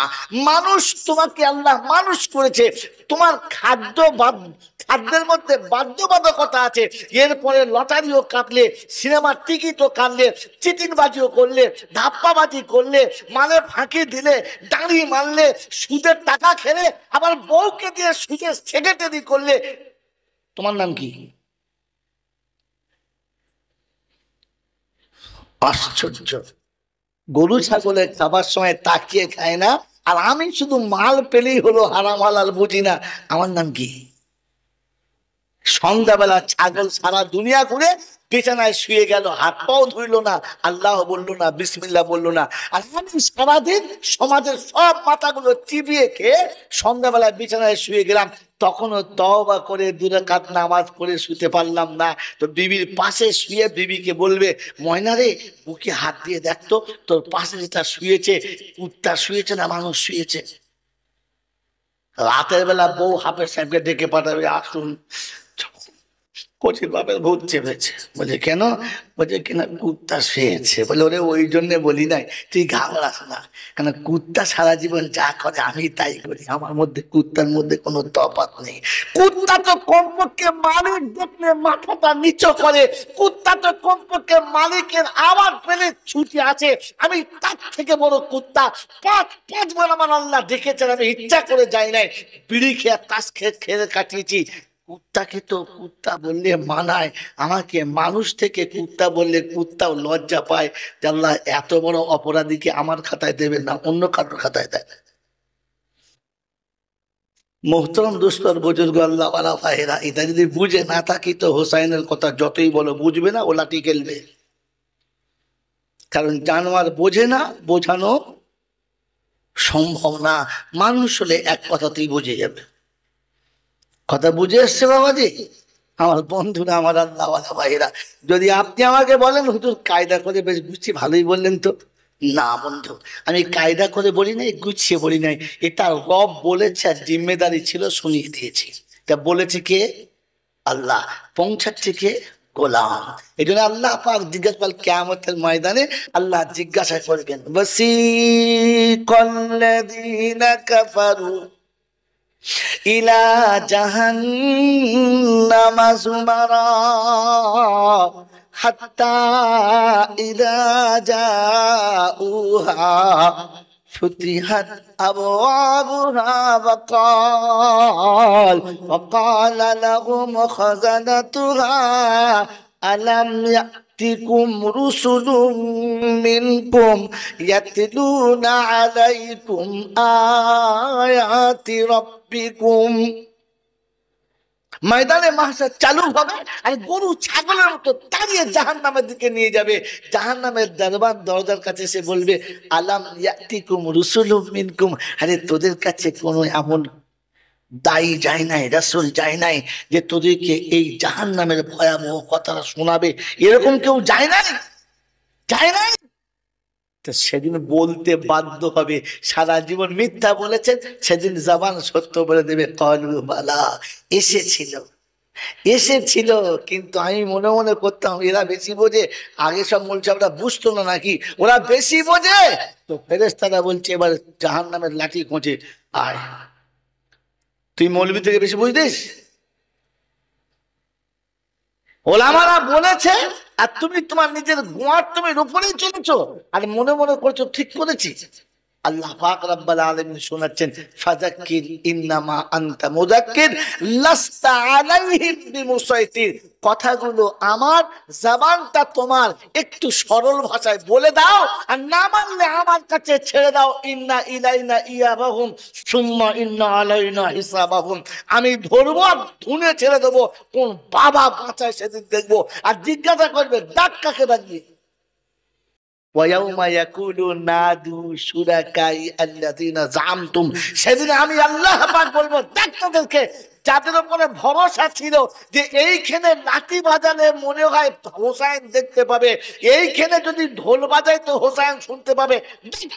মানুষ, তোমাকে আল্লাহ মানুষ করেছে, তোমার খাদ্যের মধ্যে বাধ্যবাধকতা আছে। এরপরে লটারিও কাটলে, সিনেমার টিকিটও কাটলে, চিটিংবাজিও করলে, ধাপ্পাবাজি করলে, মানে ফাঁকি দিলে, দাঁড়ি মারলে, সুদের টাকা খেলে, আবার বউকে দিয়ে সুদের সেক্রেটারি করলে, তোমার নাম কি? আশ্চর্য। গরু ছাগলের খাবার সময় তাকিয়ে খায় না, আর আমি শুধু মাল পেলেই হলো, হারাম হালাল বুঝি না, আমার নাম কি? সন্ধ্যাবেলা ছাগল সারা দুনিয়া ঘুরে বিছানায় শুয়ে গেল, হাত পাও ধুইল না, আল্লাহ বললো না, বিসমিল্লাহ বললো না। আর আমি সারাদিন সমাজের সব মাথাগুলো চিবিয়ে খেয়ে সন্ধ্যাবেলায় বিছানায় শুয়ে গেলাম, তখনও তওবা করে 2 রাকাত নামাজ পড়ে শুতে পারলাম না। তো বিবির পাশে শুয়ে বিবিকে বলবে, ময়না রে, বুকে হাত দিয়ে দেখতো তোর পাশে যেটা শুয়েছে, কুত্তা শুয়েছে না মানুষ শুয়েছে? রাতের বেলা বউ হাফেজ সাহেবকে ডেকে পাঠাবে, আসুন কচির বাপের ভূত চেপেছে। বলে কেন? বলছে কিনা কুত্তা শুয়েছে। বলে ওরে ওই জন্য বলি নাই, তুই ঘাবড়াস না, কেন কুত্তা সারা জীবন যা করে আমি তাই করি, আমার মধ্যে কুত্তার মধ্যে কোনো তফাৎ নেই। কুত্তা তো কমপক্ষে মালিক দেখলে মাথাটা নিচু করে, কুত্তা তো কমপক্ষে মালিকের আওয়াজ পেলে ছুটি আছে। আমি তার থেকে বড় কুত্তা 5বার আমার আল্লাহ দেখেছেন, আমি ইচ্ছা করে যাই নাই, বিড়ি খেয়ে তাস খেয়ে কাটিয়েছি। কুত্তাকে তো কুত্তা বললে মানায়, আমাকে মানুষ থেকে কুত্তা বললে কুত্তাও লজ্জা পায় যে আল্লাহ এত বড় অপরাধীকে আমার খাতায় দেবেন না, অন্য কারোর খাতায় দেয়। মোহতরম দোস্তর বুজুর্গ আল্লাহ ওয়ালা ভাইরা, এটা যদি বুঝে না থাকি তো হোসাইনের কথা যতই বলো বুঝবে না, ও লাঠি খেলবে। কারণ জানোয়ার বোঝে না, বোঝানো সম্ভব না। মানুষ হলে এক কথাতেই বুঝে যাবে। কথা বুঝে এসছে বাবাজি? আমার বন্ধুরা, আমার আল্লাহওয়ালা ভাইরা, যদি আপনি আমাকে বলেন হুজুর কায়দা করে বেশ গুছিয়ে, ভালোই বললেন তো। না বন্ধু, আমি কায়দা করে বলি নাই, গুছিয়ে বলি নাই, এটা রব বলেছে আর জিম্মেদারি ছিল, শুনিয়ে দিয়েছি। তা বলেছে কে? আল্লাহ। পৌঁছাচ্ছে কে? গোলাম। এই জন্য আল্লাহ পাক জিজ্ঞাসা করবেন কিয়ামতের ময়দানে, আল্লাহ জিজ্ঞাসা করবেন, ওয়াসিকাল্লাযীনা কাফারু ইলা জাহান্নামা যুমারা হাত্তা ইযা জাউহা ফুতিহাত আবওয়াবুহা ওয়াকালা লাহুম খাযানাতুহা আলাম ইয়াতিকুম রুসুলুম মিনকুম ইয়াতলুনা আলাইকুম আয়াতি রাব্বিকুম। ময়দানে মাহশার চালু হবে, আর গরু ছাগলের মতো দাঁড়িয়ে জাহান্নামের দিকে নিয়ে যাবে। জাহান্নামের দরজার কাছে এসে বলবে, আলাম ইয়াতিকুম রুসুলুম মিনকুম, আরে তোদের কাছে কোনো এমন দায়ী যায় নাই, রাসূল যায় নাই যে তোদেরকে এই জাহান্নামের ভয়াবহ কথাটা শোনাবে? এরকম কেউ যায় নাই, যায় নাই। সেদিন বলতে বাধ্য হবে, সারা জীবন মিথ্যা বলেছেন, সেদিন জবান সত্য বলে দেবে, ক্বালু বালা, এসেছিল এসেছিল, কিন্তু আমি মনে মনে করতাম এরা বেশি বোঝে। আগে সব মৌলসাবরা বুঝতো না নাকি, ওরা বেশি বোঝে। তো ফেরেশতারা বলছে এবার জাহান্নামের লাঠি খোঁচে, আয়। তুই মৌলবি থেকে বেশি বুঝতিস? ওলামারা বলেছে, আর তুমি তোমার নিজের গোয়ার তুমি উপরেই চলেছো, আর মনে মনে করছো ঠিক করেছি। আল্লাহ পাক রব্বুল আলামিন শোনাচ্ছেন, ফাযাক্কির ইন্নামা আনতা মুযাক্কির লাস্তা আলাইহিম বিমুসাইতির। কথাগুলো আমার, জবানটা তোমার, একটু সরল ভাষায় বলে দাও, আর না মানলে আমার কাছে ছেড়ে দাও। ইন্না ইলাইনা ইয়াবাহুম সুম্মা ইন্না আলাইনা হিসাবাহুম। আমি ধরবো আর ধুনে ছেড়ে দেবো, কোন বাবা বাঁচায় সেদিন দেখবো। আর জিজ্ঞাসা করবে ডাক কাকে ডাকবি? সেদিন আমি আল্লাহ পাক বলবো, ডাক্তারদেরকে যাদের উপরে ভরসা ছিল যে এইখানে লাঠি বাজালে মনে হয় হোসাইন দেখতে পাবে, এইখানে যদি ঢোল বাজায় তো হোসাইন শুনতে পাবে,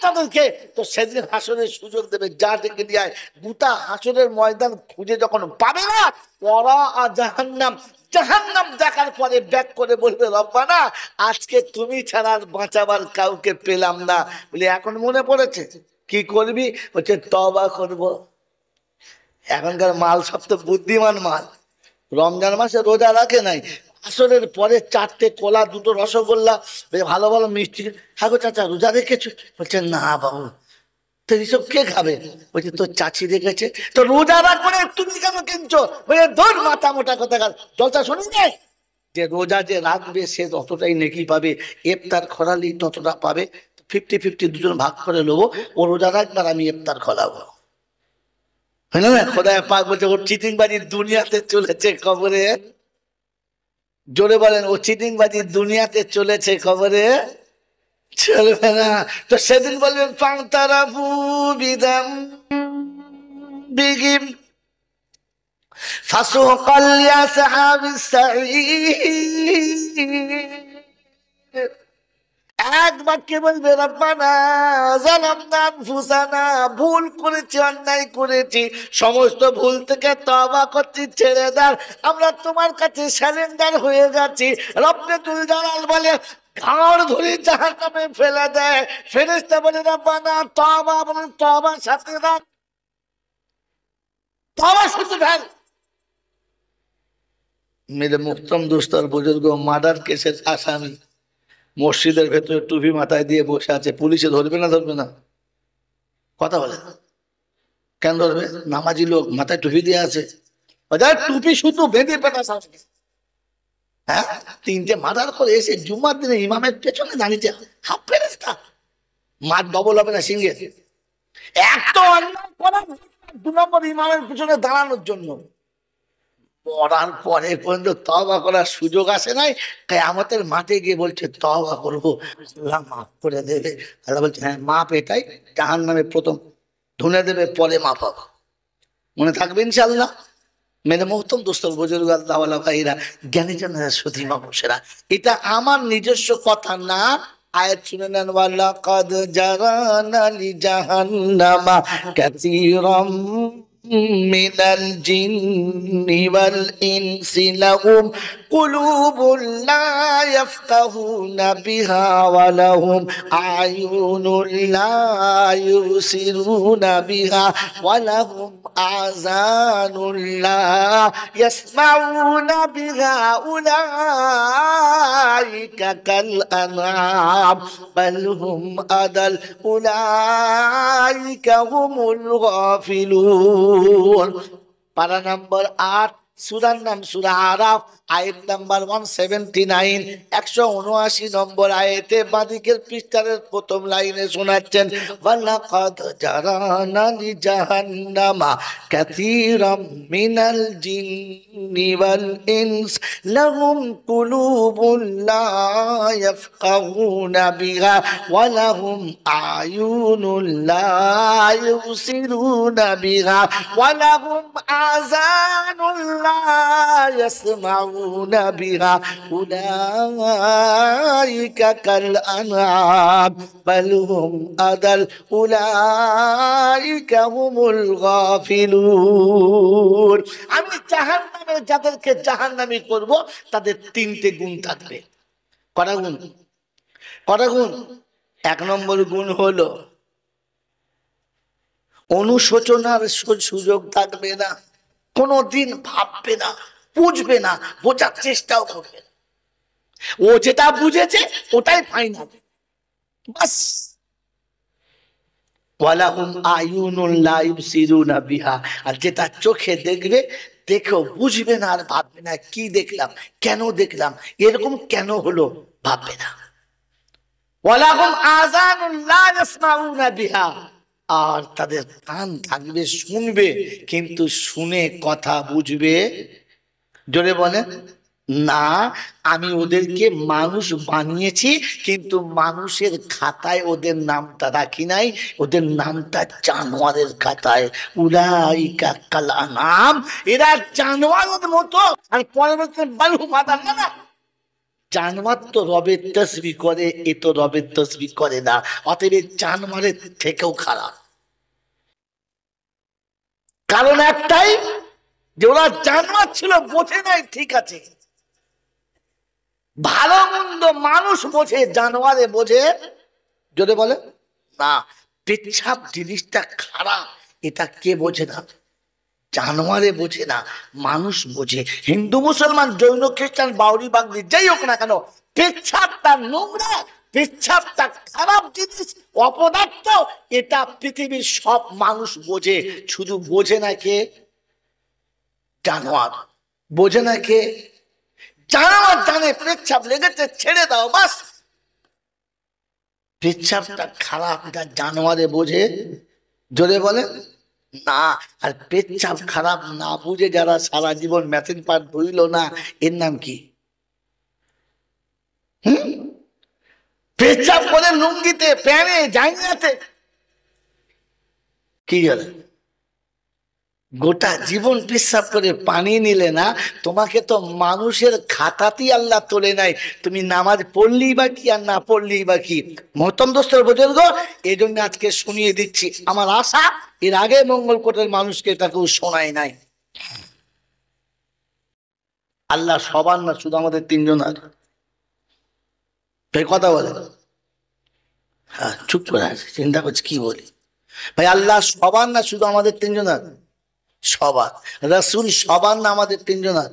তাদেরকে তো সেদিন হাসরের সুযোগ দেবে, যা ডেকে দিয়ে গোটা হাসরের ময়দান খুঁজে যখন পাবে না, ওরা জাহান্নাম, জাহান্নাম দেখার পরে ব্যাক করে বলবে রব্বানা আজকে তুমি ছাড়া আর বাঁচাবার কাউকে পেলাম না। বলে এখন মনে পড়েছে, কি করবি? বলছে তওবা করব। এখনকার মাল সব তো বুদ্ধিমান মাল, রমজান মাসে রোজা রাখে নাই, আসরের পরে 4টে কলা 2টো রসগোল্লা, ভালো ভালো মিষ্টি। হ্যাঁ গো চাচা রোজা রেখেছো? বলছে না বাবু। তো এইসব কে খাবে? বলছে তোর চাচি রেখেছে। তো রোজা রাখবে তুমি কেন কিনছো? বলে দূর মাথা মোটা কথা, জলটা শুনি নাই যে রোজা যে রাখবে সে ততটাই নেকি পাবে, ইফতার খরালি ততটা পাবে। 50-50 দুজন ভাগ করে নেবো, ও রোজা রাখবে আর আমি ইফতার খোলাবো। হলো না? খোদায় পাক বলছে ওর চিটিংবাজির দুনিয়াতে চলেছে খবরে। জোরে বলেন, ও চিটিংবাজির দুনিয়াতে চলেছে খবরে, চলবে না। তো সেদিন বলবেন পান্তারাবু বিদাম বিগিম ফাসুকাল ইয়াসহাবিস সাঈর। এক বাক্যে বলবে রব্বানা যালামনা আনফুসানা, ভুল করেছি, অন্যায় করেছি, সমস্ত ভুল থেকে তওবা করছি, ছেড়ে দাও, আমরা তোমার কাছে সারেন্ডার হয়ে যাচ্ছি। রব্বে তুল জালাল বলে ঘাড় ধরে জাহান্নামে ফেলে দেয়। ফেরেশতা বলে রব্বানা তওবা, বলে তওবার সাথে রাখ, তওবা শুধু ফেল। মেরে মুহতরম দোস্তর বুজুর্গ, মার্ডার কেসের আসামি মসজিদের ভেতরে টুপি মাথায় দিয়ে বসে আছে, পুলিশে ধরবে না? ধরবে না? কথা বলে কেন ধরবে? নামাজি লোক, মাথায় টুপি দিয়ে আছে, টুপি শুধু বেঁধে পেটা। হ্যাঁ, 3টে মার্ডার করে এসে জুমার দিনে ইমামের পেছনে দাঁড়িয়েছে, হাফ ফেরেশতা। মাঠ ডবল হবে না সিঙ্গেল? এক তো অন্যায় করা, 2 নম্বর ইমামের পেছনে দাঁড়ানোর জন্য। মরার পরে পর্যন্ত তওবা করার সুযোগ আসে নাই, কিয়ামতের মাঠে গিয়ে বলছে তওবা করবো, আল্লাহ মাফ করে দেবে। আল্লাহ বলছে হ্যাঁ মাপ এটাই, জাহান্নামে প্রথম ধুনে দেবে, পরে মাপ হবে। মনে থাকবে ইনশাআল্লাহ। মেরে মুহতরম দোস্ত বুজুর্গ, আল্লাহ ওয়ালা ভাইরা, জ্ঞানী জনেরা, সুধী মানুষেরা, এটা আমার নিজস্ব কথা না। আয়াত শুনে নেন, ওয়ালাকাদ জারানা লিজাহান্নামা কাসীরাম মিনাল জিন্নি ওয়াল ইনসি লাহুম কুলুবুন লা ইয়াফকাহুনা বিহা ওয়া লাহুম আয়ুনুন লা ইউবসিরুনা বিহা ওয়া লাহুম আযানুন লা ইয়াসমাউনা বিহা উলাইকা কাল আনআম বাল হুম আদাল উলাইকা হুমুল গাফিলুন। পারা নম্বর 8, সূরার নাম সূরা আরাফ, আয়াত নাম্বার 179, 179 নম্বর আয়াতে বাদিকের পৃষ্ঠার প্রথম লাইনে শোনাচ্ছেন, ওয়ালাকাদ জারানা লিজাহান্নামা কাসীরাম মিনাল জিন্নি ওয়াল ইনস লাহুম কুলুবুন লা ইয়াফকাহুনা বিহা ওয়া লাহুম আয়ুনুন লা ইউবসিরুনা বিহা ওয়া লাহুম আযানুন লা يسمعون بها أولئك كالأنعام بل هم أضل أولئك هم الغافلون। আমি জাহান্নামে যাদেরকে জাহান্নামী করব তাদের 3টে গুণ থাকবে। কটা গুণ? কটা গুণ? 1 নম্বর গুণ হলো অনুশোচনার সুযোগ থাকবে না, কোনদিন ভাববে না, বুঝবে না, বোঝার চেষ্টাও করবে না, ও যেটা বুঝেছে ওটাই ফাইনাল, বাস। ওয়ালাহুম আয়ুনুন লা ইউবসিরুনা বিহা, আর যেটা চোখে দেখবে, দেখেও বুঝবে না আর ভাববে না কি দেখলাম, কেন দেখলাম, এরকম কেন হলো, ভাববে না। ওয়ালাহুম আযানুন লা ইয়াসমাউনা বিহা, আর তাদের কান থাকবে, শুনবে, কিন্তু শুনে কথা বুঝবে। জোরে বলেন না, আমি ওদেরকে মানুষ বানিয়েছি, কিন্তু মানুষের খাতায় ওদের নামটা রাখি নাই, ওদের নামটা জানোয়ারের খাতায়। উলাইকা কাল আনাম, এরা জানোয়ারের মতো। আর পরবর্তী বালু মাদার না, জানোয়ার তো রবের তসবিহ করে, এ তো রবের তসবিহ করে না, অতএব জানোয়ারের থেকেও খারাপ। কারণ একটাই, যে ওরা জানোয়ার ছিল, বোঝে নাই, ঠিক আছে। ভালো মন্দ মানুষ বোঝে, জানোয়ারে বোঝে? যদি বলে না, পেচ্ছাপ জিনিসটা খারাপ, এটা কে বোঝে না? জানোয়ারে বোঝে না, মানুষ বোঝে। হিন্দু মুসলমান জৈন খ্রিস্টান বাউরি বাগলি যাই হোক না কেন, পেচ্ছাপটা নোংরা, পেচ্ছাপটা খারাপ জিনিস, অপদার্থ, এটা পৃথিবীর সব মানুষ বোঝে। শুধু বোঝে না কে? জানোয়ার। বোঝে না কে? জানোয়ার জানে পেচ্ছাপ লেগেছে, ছেড়ে দাও, বাস। পেচ্ছাপটা খারাপ, এটা জানোয়ারে বোঝে? জোরে বলে না। আর পেচ্ছাপ খারাপ না বুঝে যারা সারা জীবন ম্যাথিন পাঠ ধরিল না, এর নাম কি? পেচ্ছাপ করে লুঙ্গিতে, প্যানে, জাঙ্গিয়াতে, কি জানে? গোটা জীবন পেশাব করে পানি নিলে না, তোমাকে তো মানুষের খাতাতেই আল্লাহ তোলে নাই, তুমি নামাজ পড়লেই বা কি আর না পড়লেই বা কি। মহতম দোস্তর বুজুর্গ, এই জন্য আজকে শুনিয়ে দিচ্ছি। আমার আশা এর আগে মঙ্গলকোটের মানুষকে এটা কেউ শোনায় নাই। আল্লাহ সবার না, শুধু আমাদের তিনজনের? ভাই কথা বলে, হ্যাঁ চুপ করে আছে, চিন্তা করছি কি বলি। ভাই আল্লাহ সবার না, শুধু আমাদের তিনজনের? সবার। রাসূল সবার না, আমাদের তিনজনের?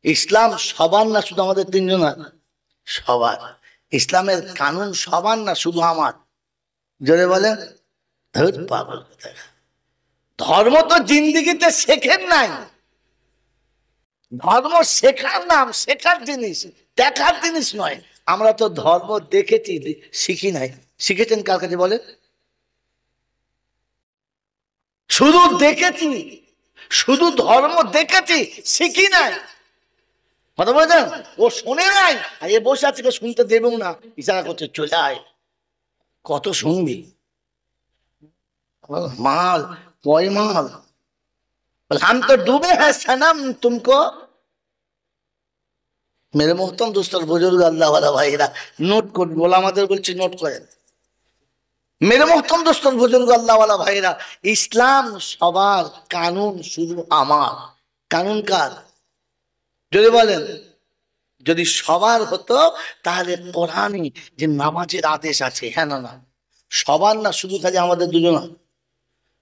ইসলাম সবার না, শুধু আমাদের তিনজনের? সবার। ইসলামের কানুন সবার না, শুধু আমার? জোরে বলেন। ধুর পাগল কোথাকার। ধর্ম তো জিন্দিগিতে শেখেন নাই। ধর্ম শেখার নাম, শেখার জিনিস, দেখার জিনিস নয়। আমরা তো ধর্ম দেখেছি, শিখি নাই। শিখেছেন কার কাছে বলে? শুধু দেখেছি, শুধু ধর্ম দেখেছি, শিখি নাই। কথা বলেছেন? ও শোনে নাই, আর এ বসে আছে, শুনতে দেবেও না, ইশারা করছে চলে আয়। কত শুনবি? মাল, পয় মাল। हम तो डूबे हैं सनम तुमको। मेरे मोहतरम दोस्तों, बुजुर्ग अल्लाह वाला भाईरा, নোট করুন, বলে আমাদের বলছি নোট করেন। मेरे मोहतरम दोस्तों, बुजुर्ग अल्लाह वाला भाईरा, ইসলাম সবার, কানুন শুধু আমার। কানুন কার? যদি বলেন, যদি সবার হতো তাহলে কোরআনে যে নামাজের আদেশ আছে, হ্যাঁ না না, সবার না, শুধু খালি আমাদের দুজন?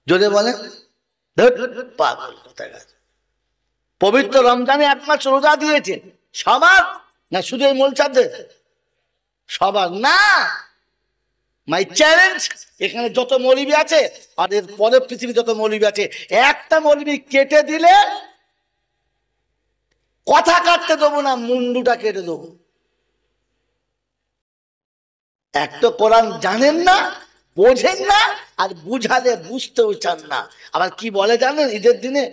যদি বলেন পাগল কোথাকার। পবিত্র রমজানে 1 মাস রোজা দিয়েছে, সবার না শুধু এই মোলচাঁদের? সবার না। মাই চ্যালেঞ্জ, এখানে যত মৌলবি আছে আর এর পরে পৃথিবী যত মৌলবি আছে, একটা মৌলবি কেটে দিলে কথা কাটতে দেবো না, মুন্ডুটা কেটে দেবো। এক তো কোরআন জানেন না, বোঝেন না, আর বুঝালে বুঝতেও চান না। আবার কি বলে জানেন? ঈদের দিনে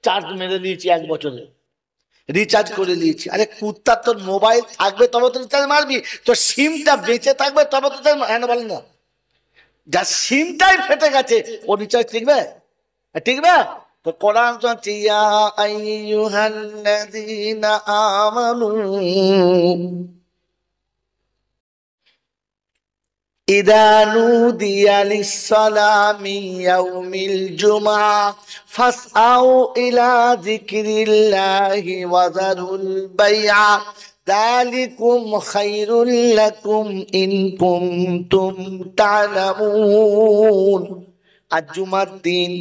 চার্জ মেরে দিয়েছি 1 বছরে, রিচার্জ করে দিয়েছি। আরে কুত্তা, তোর মোবাইল থাকবে তবে তো রিচার্জ মারবি, তোর সিমটা বেঁচে থাকবে তবে তো, হ্যাঁ বলেন না? যার সিমটাই ফেটে গেছে, ও রিচার্জ টিকবে? টিকবে? তো কোরআন তো ইয়া আইয়ুহাল্লাযীনা আমানু ইযা নুদিয়া লিস-সালাতি মিন ইয়াউমিল জুমআ ফাসআউ ইলা যিকরিল্লাহি ওয়া যারুল বাই'a যালিকুম খায়রুল লাকুম ইন কুনতুম তা'লামুন। আজ জুমার দিন,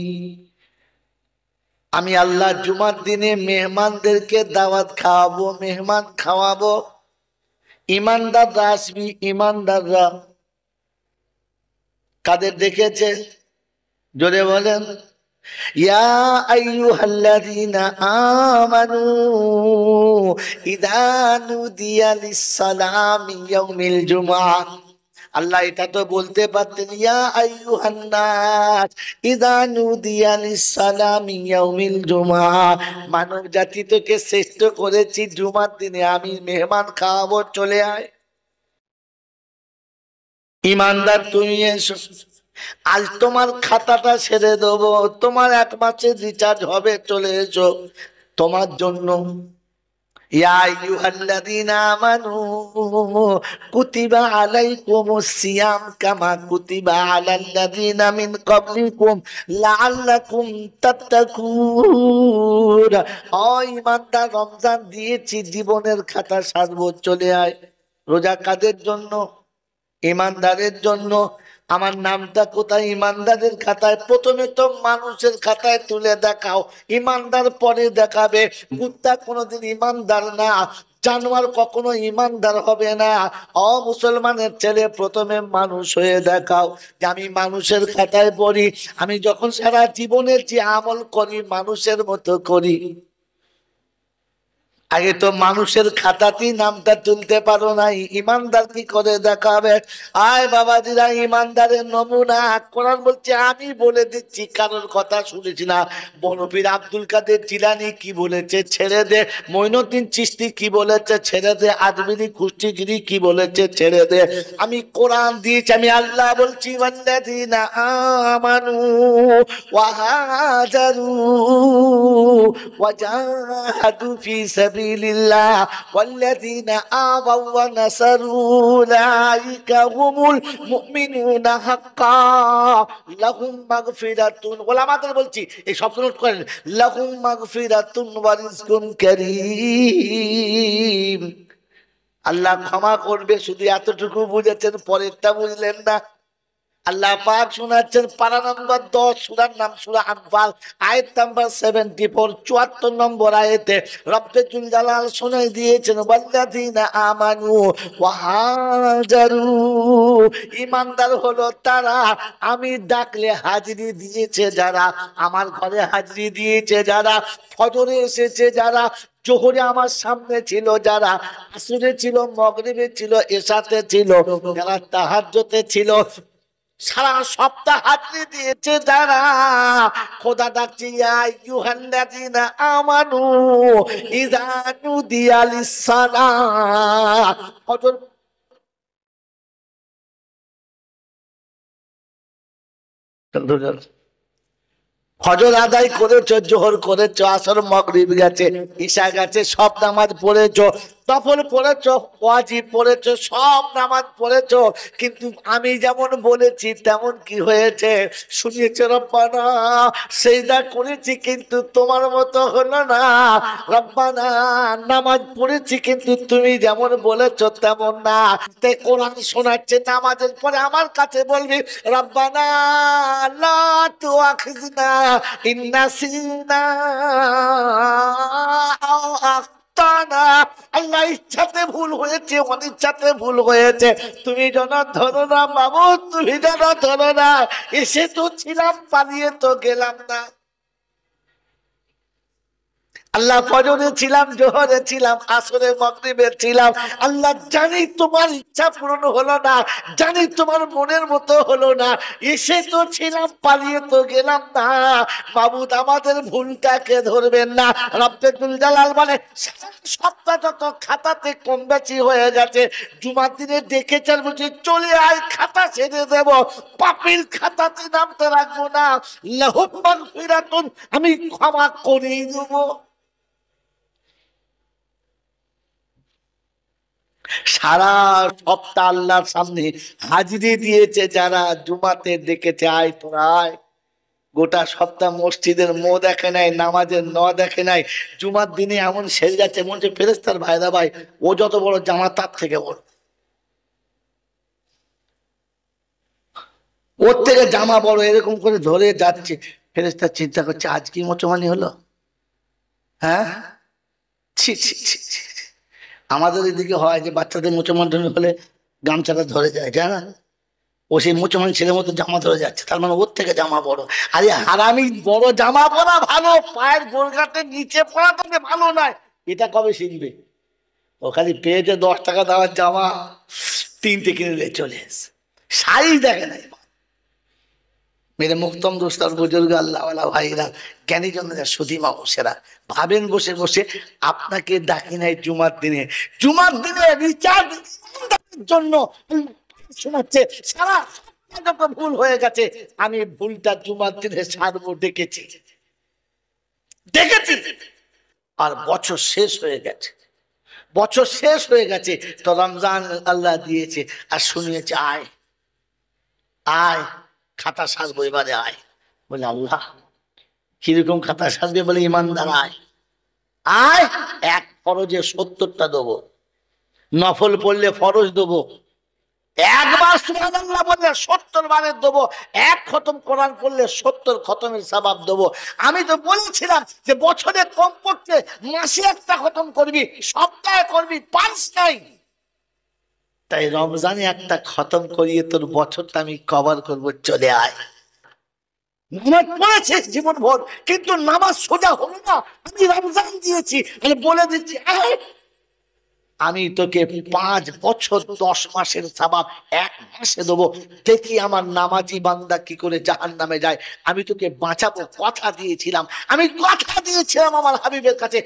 আমি আল্লাহ জুমার দিনে মেহমানদেরকে দাওয়াত খাওয়াবো, মেহমান খাওয়াবো। ইমানদাররা আসবি, ইমানদাররা। কাদের দেখেছে? জোরে বলেন। ইয়া আইয়ুহাল্লাযীনা আমানু ইযা নুদিয়া লিস-সালাতি মিন ইয়াউমিল জুমআ। আল্লাহ এটা তো বলতে পারতেন, ইয়া আইয়ুহান নাস ইযা নুদিয়া লিস-সালামি ইয়াউমিল জুমআহ, মানব জাতি তোকে শ্রেষ্ঠ করেছি জুমার দিনে, আমি মেহমান খাওয়াবো, চলে আয়। ইমানদার তুমি এসো, আজ তোমার খাতাটা ছেড়ে দেবো, তোমার 1 মাসের রিচার্জ হবে, চলে এসো তোমার জন্য। ইয়া আইয়ুহাল্লাযীনা আমানু কুতিবা আলাইকুমুস সিয়াম কামা কুতিবা আলাল্লাযীনা মিন ক্বাবলিকুম লাআল্লাকুম তাত্তাকুন। ও ঈমানদার, রমজান দিয়েছি, জীবনের খাতা সারবো, চলে আয়। রোজা কাদের জন্য? ঈমানদারের জন্য। আমার নামটা কোথায় ঈমানদারের খাতায়? প্রথমে তো মানুষের খাতায় তুলে দেখাও, ঈমানদার পরে দেখাবে। কুত্তা কোনোদিন ঈমানদার না, জানোয়ার কখনো ঈমানদার হবে না। মুসলমানের ছেলে, প্রথমে মানুষ হয়ে দেখাও যে আমি মানুষের খাতায় পড়ি। আমি যখন সারা জীবনের যে আমল করি মানুষের মতো করি। আগে তো মানুষের খাতাতেই নামটা তুলতে পারো নাই, ইমানদার কি করে দেখাবে? আয় বাবাজিরা, ইমানদারের নমুনা কোরআন বলছে, আমি বলে দিচ্ছি, কারোর কথা শুনেছি না। বনপীর আব্দুল কাদের জিলানী কি বলেছে, ছেড়ে দে। মঈনুদ্দিন চিশতি কি বলেছে, ছেড়ে দে। আজমিরি কুষ্টিগিরি কি বলেছে, ছেড়ে দে। আমি কোরআন দিয়েছি, আমি আল্লাহ বলছি, ওয়াল্লাযীনা আমানু ওয়া হাজারু ওয়া জাহাদু ফি সাবিলিল্লাহ ওয়াল্লাযীনা আওয়াউ ওয়া নাসারু উলাইকা হুমুল মুমিনুনা হাক্কান লাহুম মাগফিরাতুন। ওলামাদের বলছি, এই শব্দ নোট করেন, লাহুম মাগফিরাতুন ওয়া রিজকুন কারীম। আল্লাহ ক্ষমা করবে, শুধু এতটুকু বুঝেছেন, পরেরটা বুঝলেন না। আল্লাহ পাক শোনাচ্ছেন, পারা নম্বর 10, সূরার নাম সূরা আনফাল, আয়াত নাম্বার 74, 74 নম্বর আয়াতে রব্বুল জালাল শোনাই দিয়েছেন, ওয়াল্লাযীনা আমানু ওয়া হাজারু। ঈমানদার হলো তারা, আমি ডাকলে হাজিরি দিয়েছে যারা, আমার ঘরে হাজিরি দিয়েছে যারা, ফজরে এসেছে যারা, জোহরে আমার সামনে ছিল যারা, আসরে ছিল, মাগরিবে ছিল, এশাতে ছিল, যারা তাহাজ্জুদে ছিল, সারা সপ্তাহ হাজিরি দিয়েছে যারা, খোদা ডাকছে, ইয়া আইয়ুহাল্লাযীনা আমানু ইযা নুদিয়া লিস-সালাহ। ফজর ফজর আদায় করেছো, জোহর করেছো, আসর মাগরিব গেছে, ঈশা গেছে, সব নামাজ পড়েছো, নফল পড়েছো, ওয়াজিব পড়েছো, সব নামাজ পড়েছো, কিন্তু আমি যেমন বলেছি তেমন কি হয়েছে? শুনিয়েছো রব্বানা, সেজদা করেছি কিন্তু তোমার মতো হলো না। রব্বানা, নামাজ পড়েছি কিন্তু তুমি যেমন বলেছো তেমন না। তে কোরআন শোনাচ্ছে, নামাজের পরে আমার কাছে বলবি, রব্বানা লা তুআখিযনা ইন নাসিনা আও আখতানা। আল্লাহ, ইচ্ছাতে ভুল হয়েছে, অনিচ্ছাতে ভুল হয়েছে, তুমি যেন ধরো না বাবু, তুমি যেন ধরো না। এসে তো ছিলাম, পালিয়ে তো গেলাম না। আল্লাহ, ফজরে ছিলাম, জোহরে ছিলাম, আসরে মাগরিবে ছিলাম। আল্লাহ, জানি তোমার ইচ্ছা পূরণ হলো না, জানি তোমার মনের মতো হলো না, এসে তো ছিলাম, পালিয়ে তো গেলাম না। মাবুদ, আমাদের ভুলটাকে ধরবেন না। রব্বুল জালাল বলে, সপ্তাহ যত খাতাতে কম বেশি হয়ে গেছে, জুমার দিনে ডেকেছেন, বলছি চলে আয়, খাতা ছেড়ে দেব, পাপীর খাতাতে নামতে রাখবো না। লাহুম মাগফিরাতুন, আমি ক্ষমা করেই দেবো। সারা সপ্তাহ আল্লাহর সামনে হাজিরি দিয়েছে যারা, জুমাতে ডেকেছে, আয় তোরা আয়। গোটা সপ্তাহ মসজিদের মো দেখে নাই, নামাজের ন দেখে নাই, জুমার দিনে এমন সেরে যাচ্ছে মনে হচ্ছে ফেরেশতার ভাইরা ভাই, ও যত বড় জামা তার থেকে বড়, ওর থেকে জামা বড়, এরকম করে ধরে যাচ্ছে। ফেরেশতা চিন্তা করছে, আজ কি মুসলমানি হলো? হ্যাঁ, ছি ছি ছি ছি। আমাদের এদিকে হয় যে বাচ্চাদের মুসলমান হলে গামছাটা ধরে যায়, জানা, ও সেই মুসলমান ছেলের মতো জামা ধরে যাচ্ছে, তার মানে ওর থেকে জামা বড়। আরে হারামি, বড় জামা পরা ভালো, পায়ের গোলঘাটের নিচে পড়া তোকে ভালো নয়। এটা কবে শিখবে? ও খালি পেয়েছে 10 টাকা দেওয়ার জামা, 3টে কিনে চলে এসে সাইজ দেখে নাই। মেরে মুক্তম দোস্তার বুজুর্গ আল্লাহওয়ালা ভাইরা, জ্ঞানী জনেরা, সুধী মানুষেরা, ভাবেন বসে বসে আপনাকে ডাকি নাই জুমার দিনে। জুমার দিনে রিচার্জ জন্য শোনাচ্ছে সারা যত ভুল হয়ে গেছে, আমি ভুলটা জুমার দিনে সারবো ডেকেছি দেখেছি। আর বছর শেষ হয়ে গেছে, বছর শেষ হয়ে গেছে, তো রমজান আল্লাহ দিয়েছে আর শুনিয়েছে আয় আয় খাতা সাজবো এবারে আয়। বলে আল্লাহ কিরকম খাতা সাজবে? বলে ইমানদার আয় আয়, এক ফরজে 70টা দেবো, নফল পড়লে ফরজ দেবো, একবার সুবহানাল্লাহ বললে 70 বারের দেবো, এক খতম কোরআন করলে 70 খতমের সওয়াব দেবো। আমি তো বলেছিলাম যে বছরে কমপক্ষে মাসে একটা খতম করবি, সপ্তাহে করবি, পারিস নাই, তাই রমজানে একটা খতম করিয়ে তোর বছরটা আমি কভার করবো, চলে আয়। নামাজ পড়েছে জীবন ভর, কিন্তু নামাজ সোজা হলো না। আমি রমজান দিয়েছি, আমি বলে দিচ্ছি আমি তোকে 5 বছর 10 মাসের সওয়াব এক মাসে দেবো, দেখি আমার নামাজি বান্দা কি করে জাহান্নামে যায়। আমি তোকে বাঁচাবো, কথা দিয়েছিলাম, আমি কথা দিয়েছিলাম আমার হাবিবের কাছে।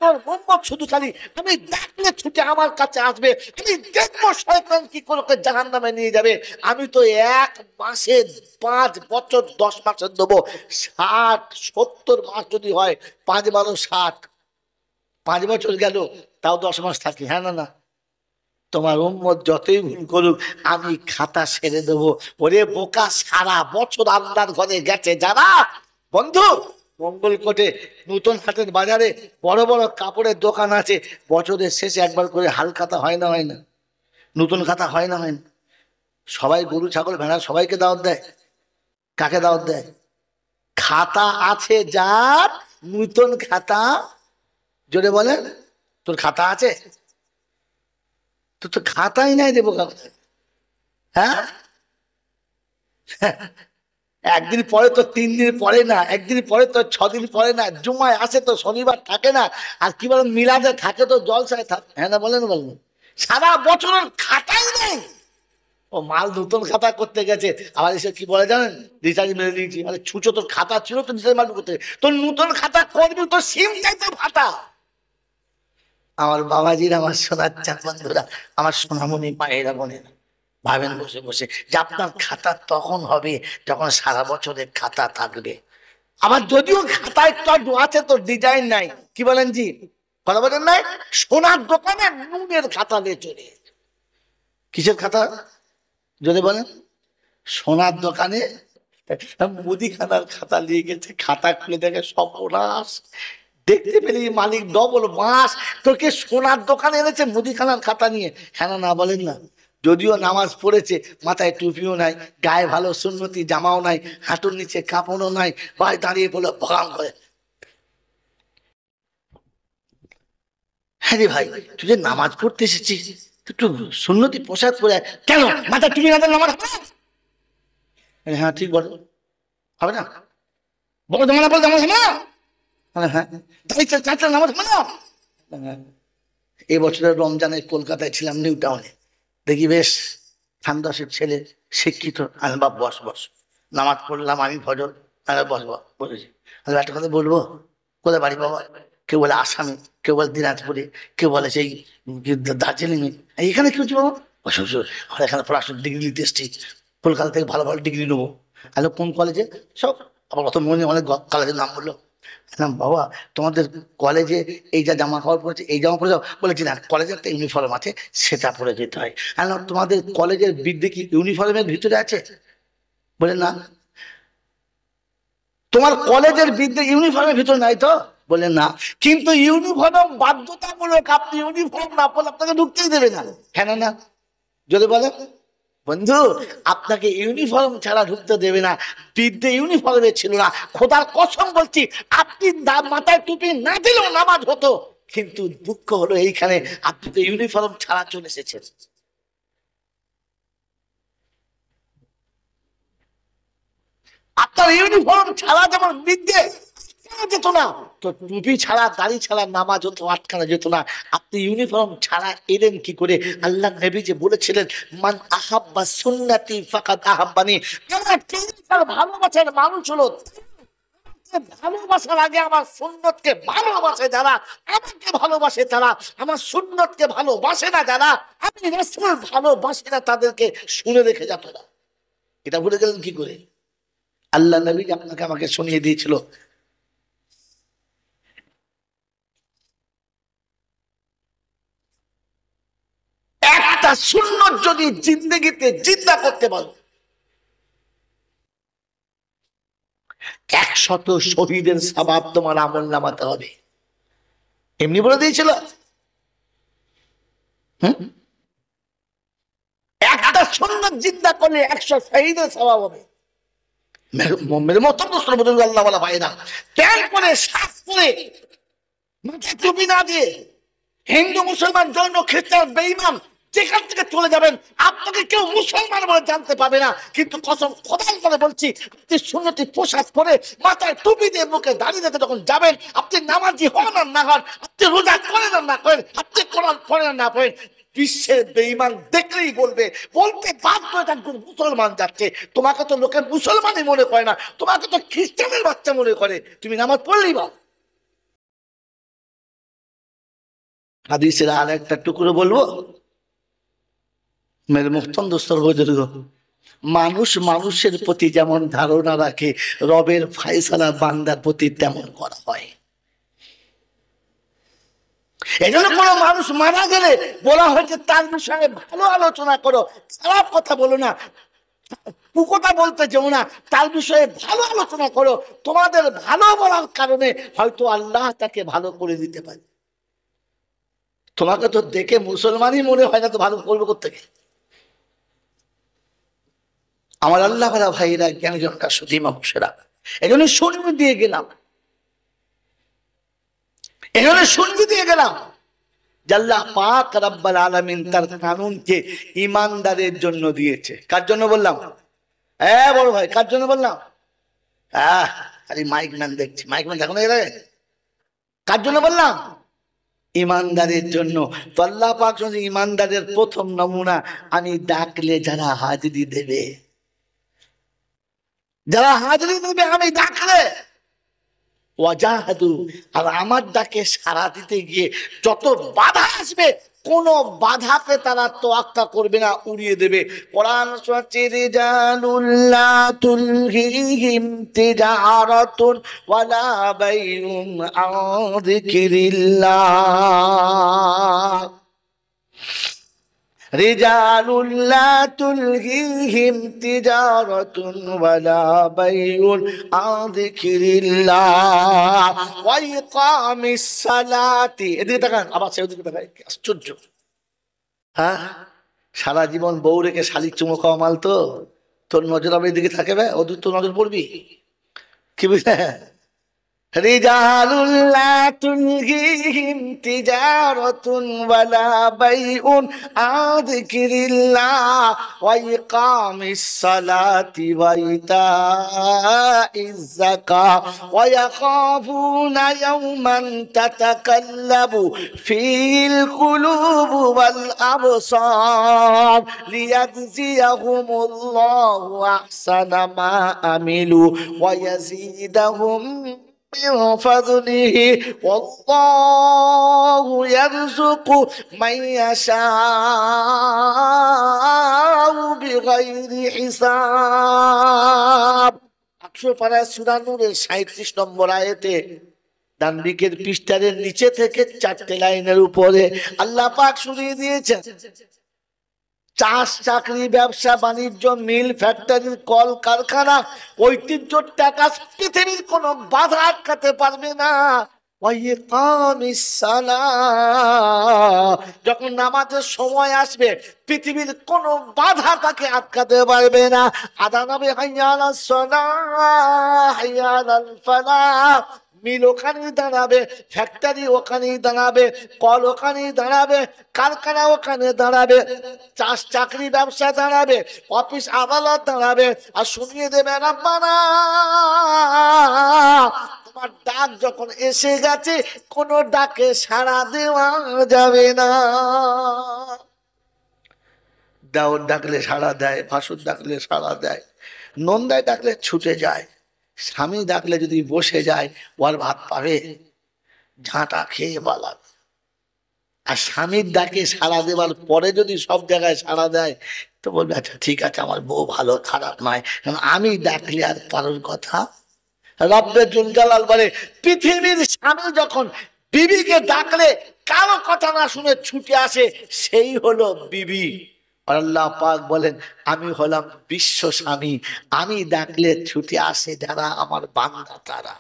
তোর মোহাম্মদ শুধু খালি আমি ডাকলে ছুটে আমার কাছে আসবে, আমি দেখবো শয়তান কি করে ওকে জাহান্নামে নিয়ে যাবে। আমি তো এক মাসে 5 বছর 10 মাসের দেবো, 60 70 মাস যদি হয়, 5 12 60, 5 বছর গেল, তাও 10 মাস থাকি। হ্যাঁ না না, তোমার উম্মত যতই ভুল করুক আমি খাতা সেরে দেবো। ওরে বোকা, সারা বছর আল্লাহর ঘরে গেছে যারা, বন্ধু মঙ্গলকোটে নতুন হাটের বাজারে বড় বড় কাপড়ের দোকান আছে, বছরের শেষে একবার করে হাল খাতা হয় না হয় না, নতুন খাতা হয় না হয় না, সবাই গরু ছাগল ভেড়া সবাইকে দাওয়াত দেয়। কাকে দাওয়াত দেয়? খাতা আছে যার, নতুন খাতা, জোরে বলেন, তোর খাতা আছে? তো তো খাতাই নাই, দেবো কাউকে? হ্যাঁ, একদিন পরে তো 3 দিন পরে না, একদিন পরে তো 6 দিন পরে না, জুমায় আসে তো শনিবার থাকে না, আর কি বলেন মিলাদে থাকে তো জলসায় থাকে। হ্যাঁ না বলেন বলেন, সারা বছরের খাতাই নেই। ও মাল নতুন খাতা করতে গেছে, আবার এসে কি বলে জানেন, রিচার্জ মেরে দিয়েছি। আরে ছুঁচো, তোর খাতা ছিল তো রিচার্জ মাল করতে, তোর নতুন খাতা করবি তো সিম চাইতে ফাটা। আমার বাবাজির, আমার সোনার চাঁদ বন্ধুরা, আমার সোনামণি মায়েরা বোনেরা, ভাবেন বসে বসে যে আপনার খাতা তখন হবে যখন সারা বছরের খাতা থাকবে। আবার যদিও খাতা একটু আছে তো ডিজাইন নাই, কি বলেন জি, কথা বলেন নাই, সোনার দোকানে নুনের খাতা নিয়ে চলে। কিসের খাতা যদি বলেন? সোনার দোকানে মুদিখানার খাতা নিয়ে গেছে, খাতা খুলে দেখে সর্বনাশ, দেখতে পেলে মালিক ডবল মাস, তোকে সোনার দোকানে এনেছে মুদিখানার খাতা নিয়ে। হ্যাঁ না না বলেন না, যদিও নামাজ পড়েছে, মাথায় টুপিও নাই, গায়ে ভালো সুন্নতি জামাও নাই, হাঁটুর নিচে কাপড়ও নাই, ভাই দাঁড়িয়ে বলে ভগাম করে, হ্যাঁ রে ভাই তুই যে নামাজ পড়তে এসেছিস, একটু সুন্নতি পোশাক পরে কেন, মাথা টুপি না নামাজ? হ্যাঁ ঠিক বলো, হবে না, বলো তোমার বলতে আমার না, হ্যাঁ তাই চারটা নামাজ হবে না। এই বছরের রমজানে কলকাতায় ছিলাম, নিউ টাউনে, দেখি বেশ খানদাসের ছেলে, শিক্ষিত, আলবাব বস বস, নামাজ পড়লাম আমি ফজর, বস বসেছি। আমি একটা কথা বলবো, কোথায় বাড়ি বাবা? কেউ বলে আসামে, কেউ বলে দিনাজপুরে, কেউ বলে সেই দার্জিলিং এ, এখানে কি হচ্ছে বাবা? আমরা এখানে পড়াশোনা ডিগ্রি নিতে এসছি, কলকাতা থেকে ভালো ভালো ডিগ্রি নেবো। আলো কোন কলেজে? সব আবার অত মনে অনেক কলেজের নাম বললো। বাবা তোমাদের কলেজে এই যা জামা কাপড় পরেছে, এই জামা পরে যাও? বলেছি না, কলেজে একটা ইউনিফর্ম আছে, সেটা পরে যেতে হয়। তোমাদের কলেজের বিদ্যে কি ইউনিফর্মের ভিতরে আছে? বলে না। তোমার কলেজের বিদ্যে ইউনিফর্মের ভিতরে নাই তো? বলে না। কিন্তু ইউনিফর্ম বাধ্যতামূলক, আপনি ইউনিফর্ম না পড়লে আপনাকে ঢুকতেই দেবে না। কেন না যদি বলে? বন্ধু আপনাকে ইউনিফর্ম ছাড়া ঢুকতে দেবে না, বিদ্যে ইউনিফর্মে ছিল না, খোদার কসম বলছি, আপনি মাথায় টুপি না দিলেও নামাজ হতো। কিন্তু দুঃখ হলো এইখানে, আপনি তো ইউনিফর্ম ছাড়া চলে এসেছেন। আপনার ইউনিফর্ম ছাড়া যেমন বিদ্যে, যেত না, তো টুপি ছাড়া দাড়ি ছাড়া নামাজ হতো আটকানো যেত না। আপনি ইউনিফর্ম ছাড়া এলেন কি করে? আল্লাহ নবী যে বলেছিলেন, মান আহাব্বা সুন্নতি ফাকাদ আহাব্বানি, আমার তিনটার ভালোবাসার মানুষ হলো, ভালোবাসার আগে আমার সুন্নতকে ভালোবাসে যারা, আমাকে ভালোবাসে তারা। আমার সুন্নতকে ভালোবাসে না যারা, আমি রাসূল ভালোবাসি না তাদেরকে, শুনে রেখে যেত না। এটা ভুলে গেলেন কি করে? আল্লাহ নবী আপনাকে আমাকে শুনিয়ে দিয়েছিল, একটা সুন্নত যদি জিন্দেগিতে জিন্দা করতে পারো, 100 শহীদের সওয়াব তোমার আমল নামাতে হবে। এমনি বলে দিয়েছিল। একটা সুন্নত জিন্দা করলে 100 শহীদের সওয়াব হবে। মেরে মহতরম আল্লাহ ওয়ালা ভাইরা, প্যান্ট পরে শার্ট পরে মাথায় টুপি না দিয়ে হিন্দু মুসলমান জৈন খ্রিস্টান বেঈমান যেখান থেকে চলে যাবেন, আপনাকে কেউ মুসলমান বলে জানতে পাবে না। কিন্তু কসম খোদার করে বলছি, আপনি সুন্নতি পোশাক পরে মাথায় টুপি দিয়ে মুখে দাঁড়িয়ে রেখে যখন যাবেন, আপনি নামাজি হন আর না হন, আপনি রোজা করেন আর না করেন, আপনি কোরআন পড়েন আর না পড়েন, বিশ্বের বেঈমান দেখলেই বলবে, বলতে বাধ্য একজন মুসলমান যাচ্ছে। তোমাকে তো লোকে মুসলমানই মনে করে না, তোমাকে তো খ্রিস্টানের বাচ্চা মনে করে। তুমি নামাজ পড়লেই বা। হাদিসের আর একটা টুকরো বলবো, মেরে মুহতরম দোস্তর বুজুর্গ, মানুষ মানুষের প্রতি যেমন ধারণা রাখে, রবের ফয়সালা বান্দার প্রতি তেমন করা হয়। এই জন্য কোনো মানুষ মারা গেলে বলা হয়েছে তার বিষয়ে ভালো আলোচনা করো, খারাপ কথা বলো না, কুকথা বলতে যেও না, তার বিষয়ে ভালো আলোচনা করো। তোমাদের ভালো বলার কারণে হয়তো আল্লাহ তাকে ভালো করে দিতে পারে। তোমাকে তো দেখে মুসলমানই মনে হয় না, তো ভালো করবো কোত্থেকে? আমার আল্লাহ ভাইরা, জ্ঞানীজনরা, সুধীমা বসেরা, এজন্য শুনবি দিয়ে গেলাম, এজন্য শুনবি দিয়ে গেলাম। আল্লাহ পাক রব্বুল আলামিন তার কানুনকে ঈমানদারের জন্য দিয়েছে। কার জন্য বললাম? হ্যাঁ বড় ভাই, কার জন্য বললাম? আরে মাইক ম্যান দেখছি, মাইক ম্যান দেখো না, কার জন্য বললাম? ঈমানদারের জন্য। তো আল্লাহ পাক ঈমানদারের প্রথম নমুনা, আমি ডাকলে যারা হাজিরি দেবে, যারা হাজিরি দেবে আমি ডাকলে, ওয়াজাহাদু, আর আমার ডাকে সাড়া দিতে গিয়ে যত বাধা আসবে, কোন বাধাকে তারা তোয়াক্কা করবে না, উড়িয়ে দেবে। কোরআন সূরা রিজালুল্লা তুলহিহিম তিজারাতুন ওয়ালা বাইউন আন যিকরিল্লাহ, রিজালুল্লা তুলহিহিম তিজারাতুন ওয়ালা বাইউন আন যিকরিল্লাহ ওয়া ইকামিস সালাতি। এদিকে তাকান, আবার সেদিকে তাকান, আশ্চর্য। হ্যাঁ, সারা জীবন বউ রেখে শালিক চুমো খাওয়া মাল, তো তোর নজর আবার এদিকে থাকবে, ওদের তো নজর পড়বি। কি বুঝলে? রিজালুল্লা তুলহিহিম তিজারাতুন ওয়ালা বাইউন আন যিকরিল্লাহ ওয়া ইকামিস সালাতি ওয়া ইতাইজ যাকাত ওয়া ইয়াখাফুনা ইয়াওমান তাতাকাল্লাবু ফিল কুলুবু ওয়াল আবসার লিয়াজজিয়াহুমুল্লাহু আহসানা মা আমিলু ওয়া ইয়াজিদাহুম من فضله والله يرزق من يشاء بغير حساب। 100 পারা সূরা নূরের 37 নম্বর আয়াতে ডান দিকের পৃষ্ঠার নিচে থেকে 4টে লাইনের উপরে আল্লাহ পাক শুনিয়ে দিয়েছেন, চাষ, চাকরি, ব্যবসা বাণিজ্য, মিল, ফ্যাক্টরি, কল কারখানা, ঐতিহ্য, টাকা, পৃথিবীর কোন বাধা আটকাতে পারবে না। যখন নামাজের সময় আসবে, পৃথিবীর কোন বাধা তাকে আটকাতে পারবে না। আদান হবে হাইয়া আলাস সালাহ, হাইয়া আলাল ফালাহ, মিল ওখানেই দাঁড়াবে, ফ্যাক্টরি ওখানেই দাঁড়াবে, কল ওখানেই দাঁড়াবে, কারখানা ওখানে দাঁড়াবে, চাষ, চাকরি, ব্যবসা দাঁড়াবে, অফিস আদালত দাঁড়াবে। আর শুনিয়ে দেবে, রাব্বানা আমার ডাক যখন এসে গেছে, কোনো ডাকে সাড়া দেওয়া যাবে না। দেওর ডাকলে সাড়া দেয়, ভাসুর ডাকলে সাড়া দেয়, নন্দায় ডাকলে ছুটে যায়, স্বামী ডাকলে যদি বসে যায় ওর ভাত পাবে, ঝাঁটা খেয়ে পালাবে। আর স্বামীর ডাকে সাড়া দেওয়ার পরে যদি সব জায়গায় সাড়া দেয় তো বলবে আচ্ছা ঠিক আছে, আমার বউ ভালো, খারাপ নয়, কারণ আমি ডাকলে আর কারোর কথা। রব্বে জুলজালাল বলে, পৃথিবীর স্বামী যখন বিবিকে ডাকলে কারো কথা না শুনে ছুটে আসে, সেই হলো বিবি। আল্লাহ পাক বলেন, আমি হলাম বিশ্ব স্বামী, আমি ডাকলে ছুটে আসে যারা আমার বান্দা তারা।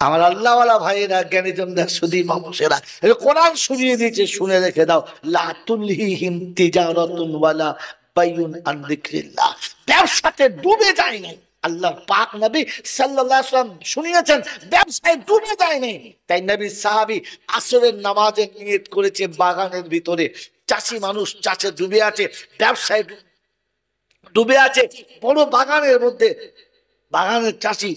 আমার আল্লাহওয়ালা ভাইয়েরা, জ্ঞানীজনরা, সুধী মানুষেরা, কোরআন শুনিয়ে দিয়েছে, শুনে রেখে দাও। লা তুলহিহিম তিজারাতুন ওয়ালা বাইউন আন যিকরিল্লাহ। ব্যবসাতে ডুবে যায় নাই, আল্লাহর পাক নবী সাল্লাল্লাহু আলাইহি ওয়াসাল্লাম শুনিয়েছেন, ব্যবসায় ডুবে যায় নাই। তাই নবী সাহাবী আসরের নামাজে নিয়ত করেছে, বাগানের ভিতরে চাষি মানুষ চাষে ডুবে আছে, ব্যবসায় ডুবে আছে, বড় বাগানের মধ্যে, বাগানের চাষি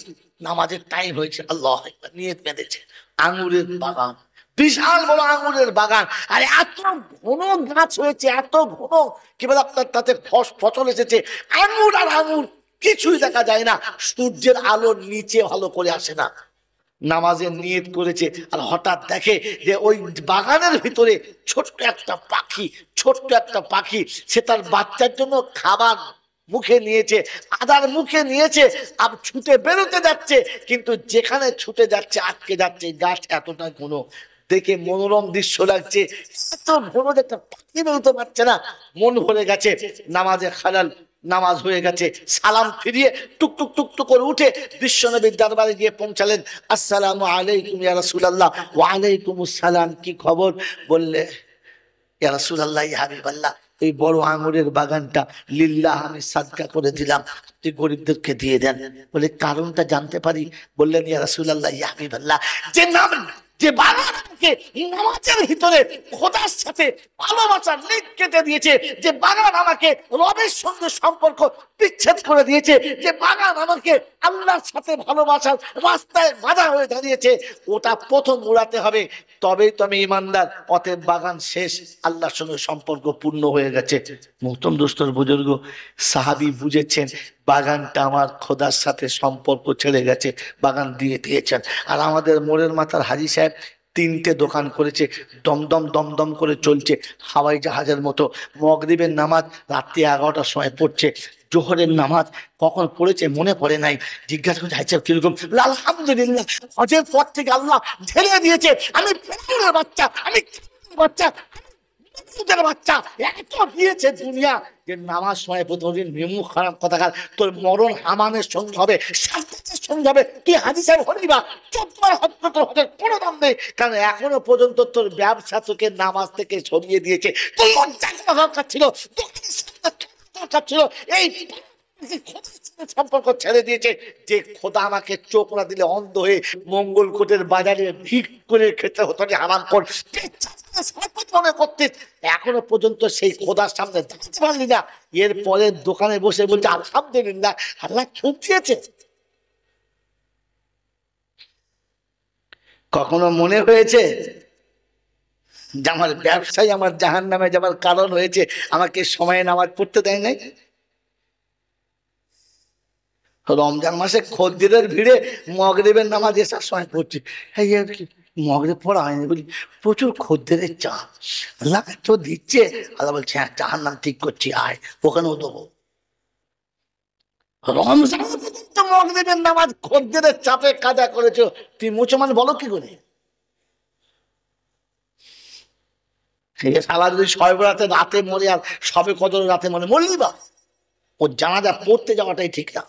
নামাজের টাইম হয়েছে, আল্লাহ নিয়ত বেঁধেছে, আঙুরের বাগান, বিশাল বড় আঙুরের বাগান, আর এত ঘন গাছ হয়েছে, এত ঘন, কি বলে আপনার তাতে ফসল এসেছে, আঙুর আর আঙুর, কিছুই দেখা যায় না, সূর্যের আলোর নিচে ভালো করে আসে না। নামাজের নিয়ত করেছে, আর হঠাৎ দেখে যে ওই বাগানের ভিতরে ছোট্ট একটা পাখি, ছোট্ট একটা পাখি, সে তার বাচ্চার জন্য খাবার মুখে নিয়েছে, আদার মুখে নিয়েছে, আর ছুটে বেরোতে যাচ্ছে, কিন্তু যেখানে ছুটে যাচ্ছে আটকে যাচ্ছে, গাছ এতটা ঘন, দেখে মনোরম দৃশ্য লাগছে, এত ঘন যে একটা পাখি বেরোতে পারছে না, মন ভরে গেছে। নামাজে খালাল, নামাজ হয়ে গেছে, সালাম ফিরিয়ে টুকটুক টুকটুক করে উঠে বিশ্বনবীর দরবারে গিয়ে পৌঁছালেন। আসসালামু আলাইকুম ইয়া রাসূলুল্লাহ। ওয়া আলাইকুমুস সালাম, কি খবর? বললে, ইয়া রাসূলুল্লাহ, ইয়া হাবিবাল্লাহ, এই বড় আঙুরের বাগানটা লিল্লাহ আমি সাদকা করে দিলাম, আপনি গরিবদেরকে দিয়ে দেন। বলে কারণটা জানতে পারি? বললেন, ইয়া রাসূলুল্লাহ, ইয়া হাবিবাল্লাহ, যে নাম, যে বাগান আমাকে নামাজের ভিতরে খোদার সাথে ভালোবাসার লিঙ্ক কেটে দিয়েছে, যে বাগান আমাকে রবের সঙ্গে সম্পর্ক বিচ্ছেদ করে দিয়েছে, যে বাগান আমাকে আল্লাহর সাথে ভালোবাসার রাস্তায় বাধা হয়ে দাঁড়িয়েছে, ওটা প্রথম উড়াতে হবে, তবেই তো আমি ইমানদার। অতএব বাগান শেষ, আল্লাহর সঙ্গে সম্পর্ক পূর্ণ হয়ে গেছে। মোহতরম দোস্তর বুজুর্গ, সাহাবী বুঝেছেন বাগানটা আমার খোদার সাথে সম্পর্ক ছেড়ে গেছে, বাগান দিয়ে দিয়েছেন। আর আমাদের মোড়ের মাথার হাজী সাহেব 3টে দোকান করেছে, দমদম দমদম করে চলছে, হাওয়াই জাহাজের মতো। মাগরিবের নামাজ রাত্রি 11টার সময় পড়ছে, জোহরের নামাজ কখন পড়েছে মনে পড়ে নাই, জিজ্ঞাসা করছে হাজী সাহেব কিরকম? আলহামদুলিল্লাহ, হজের পর থেকে আল্লাহ ঢেলে দিয়েছে, আমি ফেরাউনের বাচ্চা, আমি বাচ্চা, বাচ্চা, এত দিয়েছে দুনিয়া যে নামাজ সময় প্রতিদিন মেমু খারাপ কথাকার, তোর মরণ হামানের সঙ্গে হবে, সাদ্দাতের সঙ্গে হবে, তুই হাজী সাহেব হলি বা 14 হজের কোনো দাম নেই, কারণ এখনো পর্যন্ত তোর ব্যবসা তোকে নামাজ থেকে সরিয়ে দিয়েছে। তোর লজ্জা করা দরকার ছিল, দরকার ছিল, এই সম্পর্ক ছেড়ে দিয়েছে। যে খোদা আমাকে চোখ না দিলে অন্ধ হয়ে মঙ্গল কোটের বাজারে ভিক করে খেতে হতো, হারাম কর মনে করতে, এখনো পর্যন্ত সেই খোদার সামনে দাঁড়াতে পারলি না। এরপরে দোকানে বসে বলছে আলহামদুলিল্লাহ, আল্লাহ খুব দিয়েছে। কখনো মনে হয়েছে যে আমার ব্যবসায় আমার জাহান্নামে যাবার কারণ হয়েছে, আমাকে সময়ে নামাজ পড়তে দেয় নাই? রমজান মাসে খদ্দেরের ভিড়ে মাগরিবের নামাজ এসার সময় পড়ছি, মাগরিব পড়া হয়নি বলি, প্রচুর খদ্দেরের চাপ, আল্লাহ তো দিচ্ছে, আল্লাহ বলছে হ্যাঁ জাহান্নাম ঠিক করছি, আয় ওখানেও দেবো। রমজান মাগরিবের নামাজ খদ্দেরের চাপে কাজা করেছো, তুই মুসলমান বলো কি করে? সালা যদি শবে বরাতে রাতে মরে আর সবে কদর রাতে মরে, মরলি বা ওর জানাজা পড়তে যাওয়াটাই ঠিক না।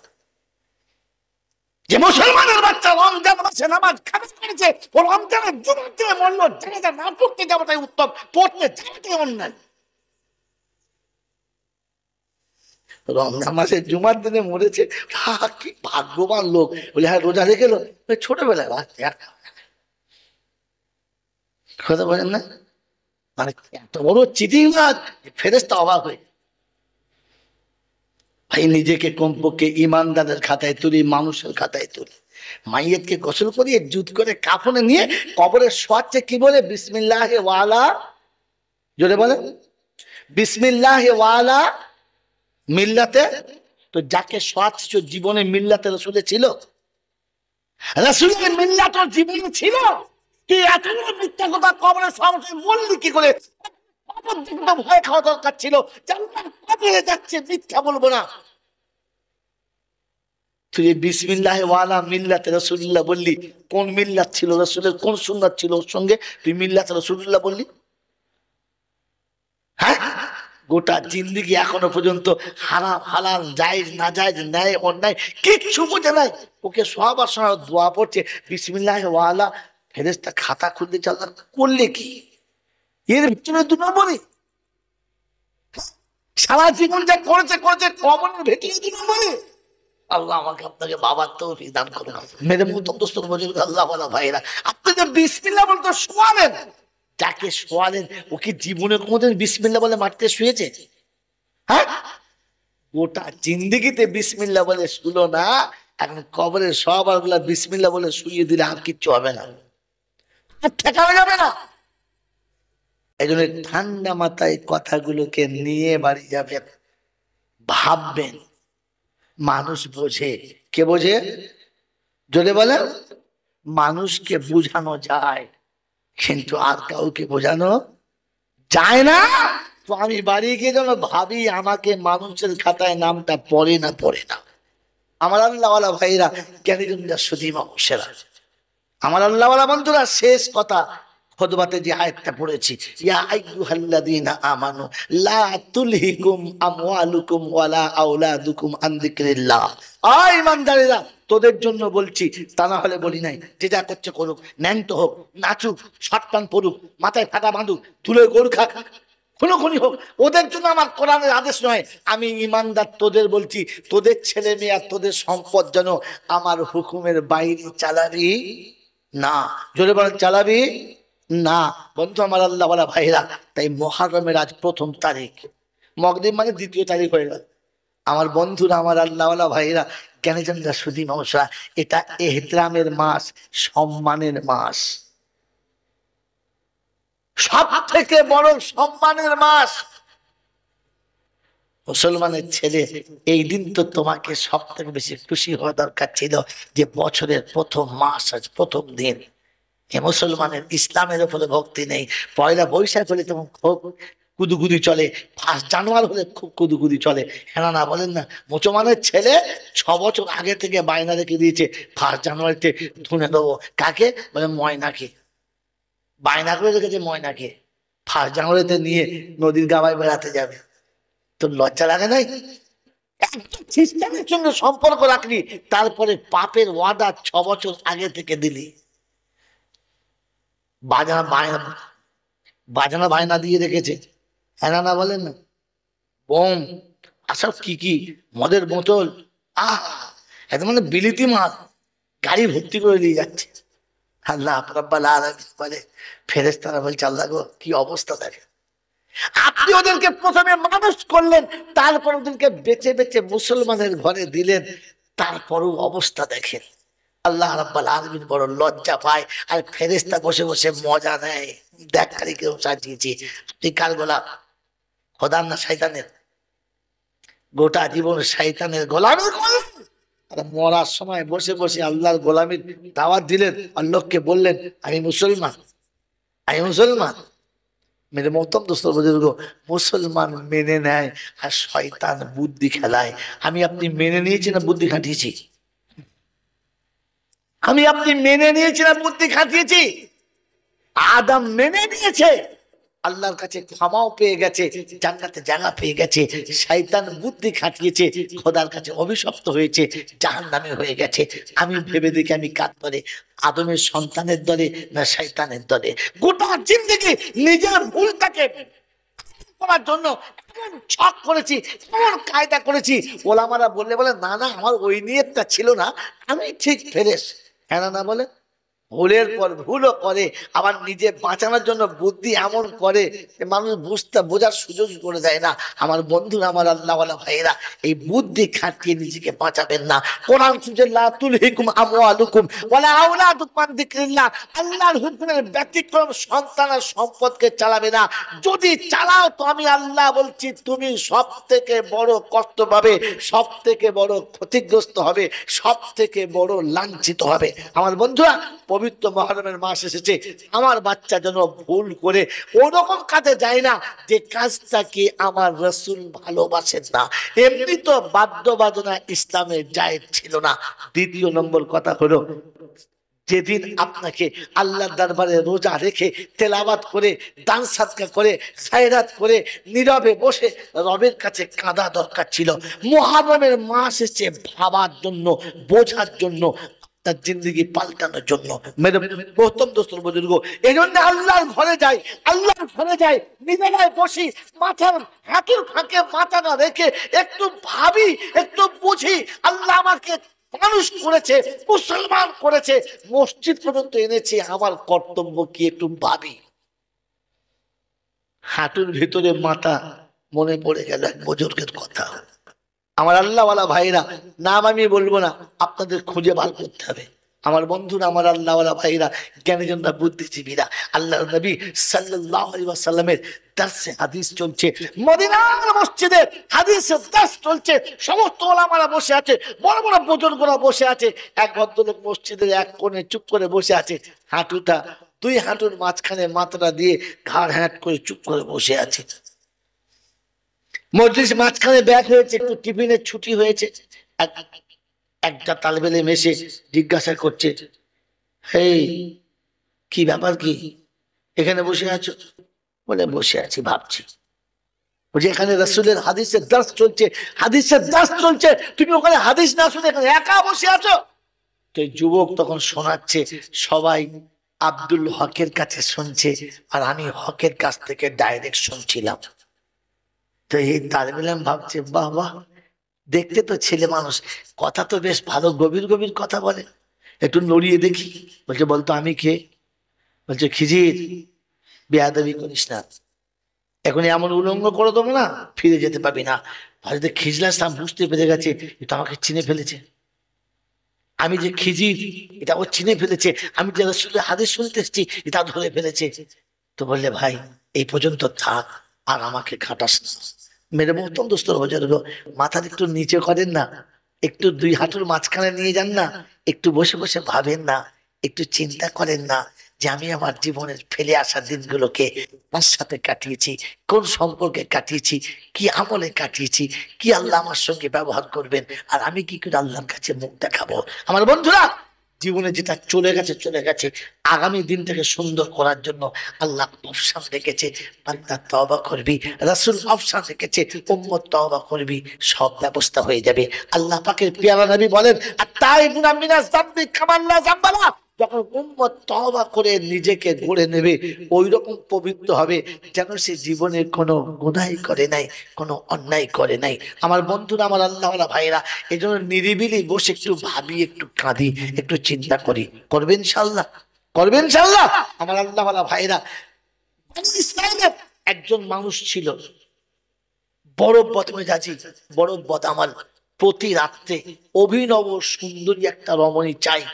যে মুসলমানের বাচ্চা রমজান মাসে নামাজ খারাপ করেছে, ও রমজানের জুমার দিনে মরলো, জানাজা না পড়তে যাওয়াটাই উত্তম, পড়তে যাওয়াটাই অন্যায়। রমজান মাসে জুমার দিনে মরেছে, কি ভাগ্যবান লোক। বলে হ্যাঁ রোজা রেখে এলো, ছোটবেলায় কথা বলেন না, মানে এত বড় চিটিংবাজ, ফেরেশতা অবাক হয়ে। ভাই নিজেকে কমপক্ষে ইমানদারের খাতায় তুলি, মানুষের খাতায় তুলি। মাইয়েতকে গোসল করিয়ে জুত করে কাফনে নিয়ে কবরে শোয়াচ্ছে, কি বলে? বিসমিল্লাহি ওয়ালা, জোরে বলে, বিসমিল্লাহি ওয়ালা মিল্লাতে। তো যাকে শোয়াচ্ছ জীবনে মিল্লাতে রসুলে ছিল? রসুলের মিল্লাত জীবনে ছিল? তুই এত মিথ্যা কথা কবরে শোয়াচ্ছিস বললি কি করে? ভয় খাওয়া দরকার ছিল, কবরে যাচ্ছে, মিথ্যা বলবো না। তুই বিসমিল্লাহি ওয়ালা মিল্লাতে রাসূলুল্লাহ বললি, কোন মিল্লাত ছিল রাসূলের? কোন সুন্নাত ছিল ওর সঙ্গে তুই মিল্লাতে রাসূলুল্লাহ বললি? হ্যাঁ, গোটা জিন্দেগি এখনো পর্যন্ত হারাম হালাল জায়েজ না জায়েজ ন্যায় অন্যায় কিচ্ছু বোঝে নাই। ওকে সবার সময় দোয়া পড়ছে বিসমিল্লাহি ওয়ালা, ফেরেশতা খাতা খুলতে চাল্লা করলে কি? এর ভিতরে 2 নম্বরে সারা জীবন যা করেছে কবরের ভেতরে 2 নম্বরে। আল্লাহ আমাকে আপনাকে বাবার তৌফিক দান করুন। মেরে মুতদস্ত বুজুর্গ আল্লাহ ওয়ালা ভাইরা, আপনি যে বিসমিল্লাহ বলতে শোয়ালেন, যাকে শোয়ালেন ও কি জীবনে কোনোদিন বিসমিল্লাহ বলে মাটিতে শুয়েছে? হ্যাঁ, গোটা জিন্দেগিতে বিসমিল্লাহ বলে শুলো না, এখন কবরে সবার গুলা বিসমিল্লাহ বলে শুয়ে দিলে আর কিচ্ছু হবে না, আর ঠেকানো যাবে না। এই জন্য ঠান্ডা মাথায় কথাগুলোকে নিয়ে বাড়ি যাবেন, ভাববেন। মানুষ বোঝে, কে বোঝে? যদি বলে মানুষকে বোঝানো যায়, কিন্তু আর কাউকে বোঝানো যায় না। তো আমি বাড়ি গিয়ে যেন ভাবি আমাকে মানুষের খাতায় নামটা পড়ে না পড়ে না। আমার আল্লাহওয়ালা ভাইরা, জ্ঞানীজনরা, সুধীমা বসেরা, আমার আল্লাহওয়ালা বন্ধুরা, শেষ কথা খুতবাতে যে আয়াতটা পড়েছি, ইয়া আইয়ুহাল্লাযীনা আমানু লা তুলহিকুম আমওয়ালুকুম ওয়ালা আওলাদুকুম আন যিকরিল্লাহ। আয় ঈমানদারেরা, তোদের জন্য বলছি, তা না হলে বলি নাই। যে যা করছে করুক, ন্যাংটো হোক, নাচুক, শর্ট প্যান্ট পরুক, মাথায় ফাটা বাঁধুক, তুলে গরু খাক, খুনোখুনি হোক, ওদের জন্য আমার কোরআনের আদেশ নয়। আমি ঈমানদার তোদের বলছি, তোদের ছেলে মেয়ে আর তোদের সম্পদ যেন আমার হুকুমের বাইরে চালাবি না। জোরে বলেন, চালাবি না। বন্ধু আমার আল্লাহওয়ালা ভাইরা, তাই মুহররমের আজ 1ম তারিখ, মগরিব মানে 2য় তারিখ হয়ে গেল। আমার বন্ধুরা, আমার আল্লাহওয়ালা ভাইরা, জ্ঞানীজনরা, সুধীমা বসেরা, এটা ইহতিরামের মাস, সম্মানের মাস, সব থেকে বড় সম্মানের মাস। মুসলমানের ছেলে, এই দিন তো তোমাকে সব থেকে বেশি খুশি হওয়া দরকার ছিল যে বছরের 1ম মাস, আজ 1ম দিন। এ মুসলমানের ইসলামের উপরে ভক্তি নেই। 1লা বৈশাখ হলে তখন খুব কুদুকুদি চলে, 1 জানুয়ারি হলে খুব কুদুকুদি চলে। হ্যাঁ না বলেন না? মুসলমানের ছেলে 6 বছর আগে থেকে বায়না রেখে দিয়েছে 1 জানুয়ারিতে ধুনে দেবো। কাকে? বলে ময়নাকে। বায়না করে রেখেছে ময়নাকে, 1 জানুয়ারিতে নিয়ে নদীর গাবায় বেড়াতে যাবে। তো লজ্জা লাগে নাই? খ্রিস্টানের সঙ্গে সম্পর্ক রাখলি, তারপরে পাপের ওয়াদা 6 বছর আগে থেকে দিলি। বাজানা বায়না দিয়ে রেখেছে, হ্যাঁ না বলেন না? বোম, আসব কি মদের বোতল, এত মানে বিলিতি মাল গাড়ি ভর্তি করে দিয়ে যাচ্ছে। আল্লাহ রাব্বুল আলামিন বলে, ফেরেশতারা বলছে, আল্লাহ গো কি অবস্থা দেখে। আপনি ওদেরকে প্রথমে মানুষ করলেন, তারপর ওদেরকে বেঁচে বেঁচে মুসলমানের ঘরে দিলেন, তারপরও অবস্থা দেখেন। আল্লাহ রাব্বুল আলামিন বড় লজ্জা পায়, আর ফেরেশতা বসে বসে মজা নেয়। দেখারি কেউ সাজিয়েছি, তুই কার গোলাম? খোদার না শয়তানের? গোটা জীবন শয়তানের গোলামি করলেন, আর মরার সময় বসে বসে আল্লাহর গোলামির দাওয়াত দিলেন, আর লোককে বললেন আমি মুসলমান, আমি মুসলমান। মেরে মোহতরম দোস্ত বুজুর্গ, মুসলমান মেনে নেয় আর শয়তান বুদ্ধি খেলায়। আমি আপনি মেনে নিয়েছি না বুদ্ধি খাটিয়েছি? আমি আপনি মেনে নিয়েছি না বুদ্ধি খাটিয়েছি? আদম মেনে নিয়েছে, আল্লাহর কাছে ক্ষমাও পেয়ে গেছে, জান্নাতে জায়গা পেয়ে গেছে। শয়তান বুদ্ধি খাটিয়েছে, খোদার কাছে অভিশপ্ত হয়েছে, জাহান্নামে হয়ে গেছে। আমি ভেবে দেখি আমি কার দলে, আদমের সন্তানের দলে না শয়তানের দলে? গোটা জিন্দেগি নিজের ভুলটাকে করার জন্য এমন ছক করেছি, এমন কায়দা করেছি, ওলামারা বললে বলে না না আমার ওই নিয়তটা ছিল না, আমি ঠিক ফেরেশ। হ্যাঁ না বলে? ভুলের পর ভুলও করে, আবার নিজে বাঁচানোর জন্য বুদ্ধি এমন করে মানুষ বোঝার সুযোগ করে দেয় না। আমার বন্ধুরা, আমার আল্লাহওয়ালা ভাইয়েরা, এই বুদ্ধি খাটিয়ে নিজেকে বাঁচাবেন না। কোরআন সূরা লা তুলহিকুম আমওয়ালুকুম ওয়ালা আওলাদুকুম আন যিকরিল্লাহ, আল্লাহর হুকুমের ব্যতিক্রম সন্তান আর সম্পদকে চালাবে না। যদি চালাও তো আমি আল্লাহ বলছি তুমি সব থেকে বড় কষ্ট পাবে, সব থেকে বড় ক্ষতিগ্রস্ত হবে, সব থেকে বড় লাঞ্ছিত হবে। আমার বন্ধুরা, পবিত্র মুহররমের মাস এসেছে, আমার বাচ্চা যেন ভুল করে ওরকম কাজে যায় না যে কাজটাকে আমার রাসূল ভালোবাসেন না। এমনি তো বাদ্য বাজনা ইসলামের জায়েজ ছিল না। দ্বিতীয় নম্বর কথা হলো, যেদিন আপনাকে আল্লাহর দরবারে রোজা রেখে তেলাওয়াত করে দান সাদকা করে খায়রাত করে নীরবে বসে রবের কাছে কাঁদা দরকার ছিল। মুহররমের মাস এসেছে ভাবার জন্য, বোঝার জন্য, তার জিন্দগি পাল্টানোর জন্য। মেরে প্রথম দোস্ত বুজুর্গ, এই জন্য আল্লাহর ঘরে যাই, আল্লাহর ঘরে যাই, নিজেরাই বসি, মাথার হাঁটুর ফাঁকে মাথাটা রেখে একটু ভাবি, একটু বুঝি, আল্লাহ আমাকে মানুষ করেছে, মুসলমান করেছে, মসজিদ পর্যন্ত এনেছে, আমার কর্তব্য কি একটু ভাবি। হাঁটুর ভিতরে মাথা, মনে পড়ে গেল এক বুজুর্গের কথা। আমার আল্লাহওয়ালা ভাইরা, নাম আমি বলবো না, আপনাদের খুঁজে বার করতে হবে। আমার বন্ধুরা, আমার আল্লাহওয়ালা ভাইরা, জ্ঞানীজনরা, বুদ্ধিজীবীরা, আল্লাহর নবী সাল্লাল্লাহু আলাইহি ওয়াসাল্লামের দার্সে হাদিস চলছে, মদিনার মসজিদে হাদিসের দার্স চলছে, সমস্ত ওলামারা বসে আছে, বড় বড় বুজুর্গরা বসে আছে। এক ভদ্রলোক মসজিদের এক কোণে চুপ করে বসে আছে, হাঁটুটা দুই হাঁটুর মাঝখানে মাথাটা দিয়ে ঘাড় হ্যাঁট করে চুপ করে বসে আছে। মজলিস মাঝখানে ব্যাগ হয়েছে, একটু টিফিনের ছুটি হয়েছে। একটা তালেব ইলম এসে জিজ্ঞাসা করছে, হেই, কি ব্যাপার, কি এখানে বসে আছো? বলে, বসে আছি, ভাবছি। বলছে, এখানে রাসূলের হাদিসের দার্স চলছে, হাদিসের দার্স চলছে, তুমি ওখানে হাদিস না শুনে এখানে একা বসে আছো? তো যুবক তখন শোনাচ্ছে, সবাই আব্দুল হকের কাছে শুনছে, আর আমি হকের কাছ থেকে ডাইরেক্ট শুনছিলাম। তো এই তালেব ইলম ভাবছে, বাহ বাহ, দেখতে তো ছেলে মানুষ, কথা তো বেশ ভালো, গভীর গভীর কথা বলে, একটু নড়িয়ে দেখি। বলছে, বলতো আমি কে? বলছে, খিজির, বেয়াদবি করিস না, এখন এমন উলঙ্গ করে দেবো না, ফিরে যেতে পাবি না। ভারতে খিজলাস বুঝতে পেরে গেছে, এটা আমাকে চিনে ফেলেছে, আমি যে খিজির এটা ও চিনে ফেলেছে, আমি যে রাসূলের হাদিস শুনতে এসেছি এটা ধরে ফেলেছে। তো বললে, ভাই এই পর্যন্ত থাক, আর আমাকে ঘাটাস না। মেরে মহতম দোস্তর হজরত, মাথার একটু নিচে করেন না, একটু দুই হাঁটুর মাঝখানে নিয়ে যান না, একটু বসে বসে ভাবেন না, একটু চিন্তা করেন না যে আমি আমার জীবনের ফেলে আসা দিনগুলোকে কার সাথে কাটিয়েছি, কোন সম্পর্কে কাটিয়েছি, কি আমলে কাটিয়েছি, কি আল্লাহ আমার সঙ্গে ব্যবহার করবেন, আর আমি কি করে আল্লাহর কাছে মুখ দেখাবো। আমার বন্ধুরা, জীবনে যেটা চলে গেছে চলে গেছে, আগামী দিনটাকে সুন্দর করার জন্য আল্লাহ অপশন রেখেছে, বান্দা তওবা করবি, রাসূল অপশন রেখেছে, উম্মত তওবা করবি, সব ব্যবস্থা হয়ে যাবে। আল্লাহ পাকের পেয়ারা নবী বলেন, আত-তাইবুনা মিনাজ যামবি কামান লা যামবা লাহু, যখন উম্মত তওবা করে নিজেকে গড়ে নেবে, ওই রকম পবিত্র হবে যেন সে জীবনে কোনো গুনাহ করে নাই, কোনো অন্যায় করে নাই। আমার বন্ধুরা, আমার আল্লাহওয়ালা ভাইরা, এই জন্য নিরিবিলি বসে একটু ভাবি, একটু কাঁদি, একটু চিন্তা করি, করবেন ইনশাআল্লাহ, করবেন ইনশাআল্লাহ। আমার আল্লাহওয়ালা ভাইরা, ইসরায়েলের একজন মানুষ ছিল, বড় বদমেজাজি, বড় বদামাল, প্রতি রাত্রে অভিনব সুন্দরী একটা রমণী চাই,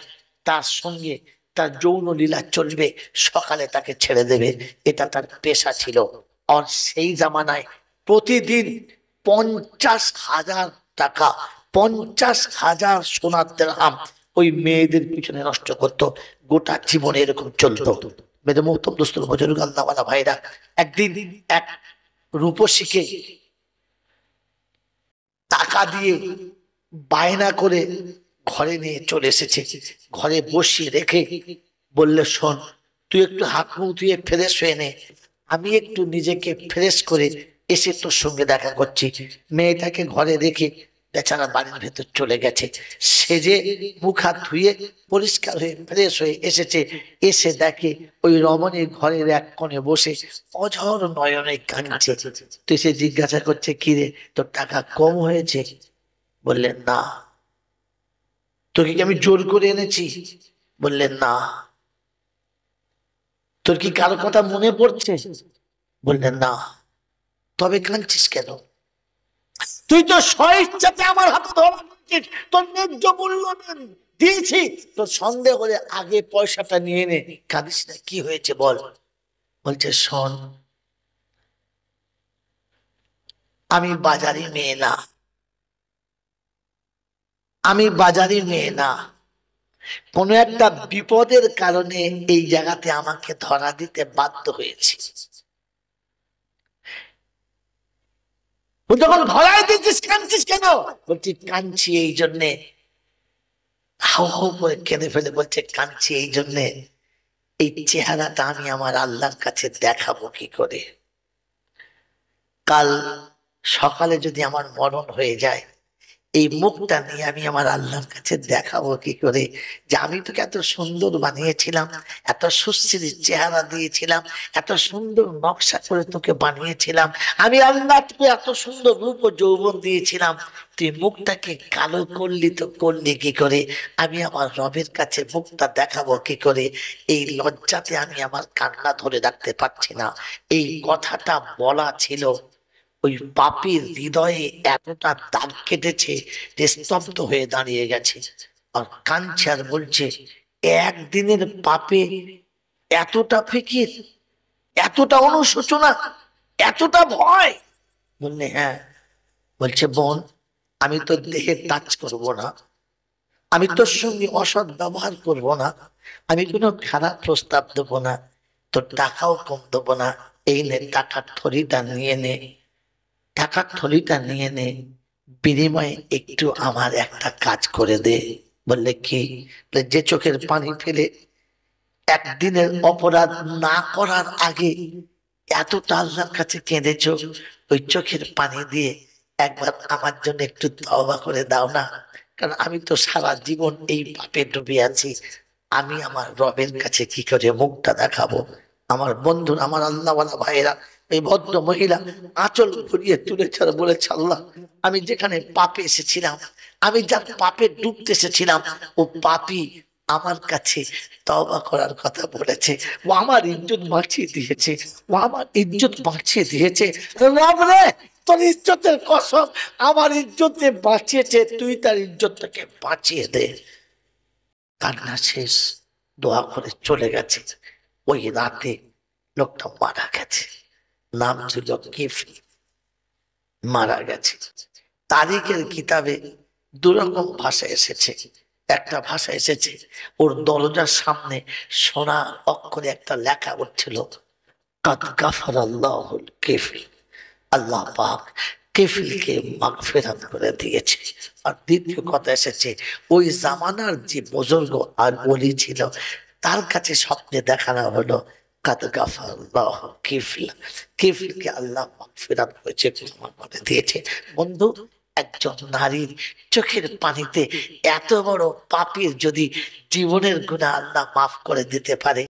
তার সঙ্গে তার যৌন লীলা চলবে, সকালে তাকে ছেড়ে দেবে, এটা তার পেশা ছিল। আর সেই জামানায় প্রতিদিন 50,000 টাকা, 50,000 সোনার দিরহাম ওই মেয়েদের পিছনে নষ্ট করত, গোটা জীবনে এরকম চলতো। মেয়েদের মহতম দোস্ত বুজুর্গ আল্লাহওয়ালা ভাইরা, একদিন এক রূপসীকে টাকা দিয়ে বায়না করে ঘরে নিয়ে চলে এসেছে, ঘরে বসিয়ে রেখে বললে, শোন, তুই একটু হাত মুখ ধুয়ে ফ্রেশ হয়ে নে, আমি একটু নিজেকে ফ্রেশ করে এসে তোর সঙ্গে দেখা করছি। মেয়েটাকে ঘরে রেখে বেচারা বাড়ির ভেতর চলে গেছে, সেজে মুখ হাত ধুয়ে পরিষ্কার হয়ে ফ্রেশ হয়ে এসেছে, এসে দেখে ওই রমণীর ঘরের এক কোণে বসে অঝর নয়নে কাঁদছে। তো সে জিজ্ঞাসা করছে, কিরে, তোর টাকা কম হয়েছে? বললেন, না। তোকে কি আমি জোর করে এনেছি? বললেন, না। তোর কি কারো কথা মনে পড়ছে? বললেন না। তবে কাঁদছিস কেন? তুই তো স্বইচ্ছাতে আমার হাতে ধরা দিয়েছিস, তোর ন্যায্য মূল্য দিয়েছি, তোর সন্দেহ হলে আগে পয়সাটা নিয়ে নে। কাঁদিস না, কি হয়েছে বল? বলছে শোন, আমি বাজারি মেয়ে না, আমি বাজারি মেয়ে না, কোন একটা বিপদের কারণে এই জায়গাতে আমাকে ধরা দিতে বাধ্য হয়েছি। যখন ধরাই দিচ্ছিস কাঁদছিস কেন? বলছি কাঁদছি এই জন্যে, হাউ হাউ করে কেঁদে ফেলে বলছে কাঁদছি এই জন্যে, এই চেহারাটা আমি আমার আল্লাহর কাছে দেখাবো কি করে? কাল সকালে যদি আমার মরণ হয়ে যায়, এই মুখটা নিয়ে আমি আমার আল্লাহর কাছে দেখাবো কি করে যে আমি তোকে এত সুন্দর বানিয়েছিলাম, এত সুশ্রী চেহারা দিয়েছিলাম, এত সুন্দর নকশা করে তোকে বানিয়েছিলাম, আমি আল্লাহ তোকে এত সুন্দর রূপ ও যৌবন দিয়েছিলাম, তুই মুখটাকে কালো করলি তো করলি কি করে? আমি আমার রবের কাছে মুখটা দেখাবো কি করে? এই লজ্জাতে আমি আমার কান্না ধরে রাখতে পারছি না। এই কথাটা বলা ছিল, ওই পাপীর হৃদয়ে এতটা দাগ কেটেছে যে স্তব্ধ হয়ে দাঁড়িয়ে গেছে। আর কাঁদছে আর বলছে একদিনের পাপে এতটা ফিকির, এতটা অনুশোচনা, এতটা ভয়? বললে হ্যাঁ। বলছে বোন, আমি তোর দেহে টাচ করব না, আমি তোর সঙ্গে অসৎ ব্যবহার করব না, আমি কোনো খারাপ প্রস্তাব দেবো না, তোর টাকাও কম দেবো না, এই নে টাকার থলিটা নিয়ে নে, টাকার থলিটা নিয়ে নে, বিনিময়ে একটু আমার একটা কাজ করে দে। বললে কি? যে চোখের পানি ফেলে একদিনের অপরাধ না করার আগে এতটা আল্লাহর কাছে কেঁদেছ, ওই চোখের পানি দিয়ে একবার আমার জন্য একটু তওবা করে দাও না, কারণ আমি তো সারা জীবন এই পাপে ডুবে আছি, আমি আমার রবের কাছে কি করে মুখটা দেখাবো? আমার বন্ধুরা, আমার আল্লাহওয়ালা ভাইয়েরা, এই ভদ্র মহিলা আঁচল ঘুরিয়ে তুলেছে আর বলেছে আল্লাহ, আমি যেখানে পাপে এসেছিলাম, আমি যার পাপে ডুবতে এসেছিলাম, ও পাপী আমার কাছে তওবা করার কথা বলেছে, ও আমার ইজ্জত বাঁচিয়ে দিয়েছে, ও আমার ইজ্জত বাঁচিয়ে দিয়েছে। রব রে, তোর ইজ্জতের কসম, আমার ইজ্জতে বাঁচিয়েছে, তুই তার ইজ্জতটাকে বাঁচিয়ে দে। কান্না শেষ, দোয়া করে চলে গেছে। ওই রাতে লোকটা মারা গেছে, নাম ছিল কিফি, মারা গেছে। তারিখের কিতাবে দুরকম ভাষা এসেছে। একটা ভাষা এসেছে, ওর দরজার সামনে সোনা অক্ষরে একটা লেখা উঠছিল, কাদ গাফারাল্লাহুল কিফি, আল্লাহ পাক কেফিলকে মাগফিরাত করে দিয়েছে। আর দ্বিতীয় কথা এসেছে, ওই জামানার যে বুজুর্গ আর ওলি ছিল, তার কাছে স্বপ্নে দেখানো হলো কাদ গাফারাল্লাহু কিফিল, কিফিলকে আল্লাহ মাগফিরাত করেছে, ক্ষমা করে দিয়েছে। বন্ধু, একজন নারীর চোখের পানিতে এত বড় পাপীর যদি জীবনের গুনাহ আল্লাহ মাফ করে দিতে পারে,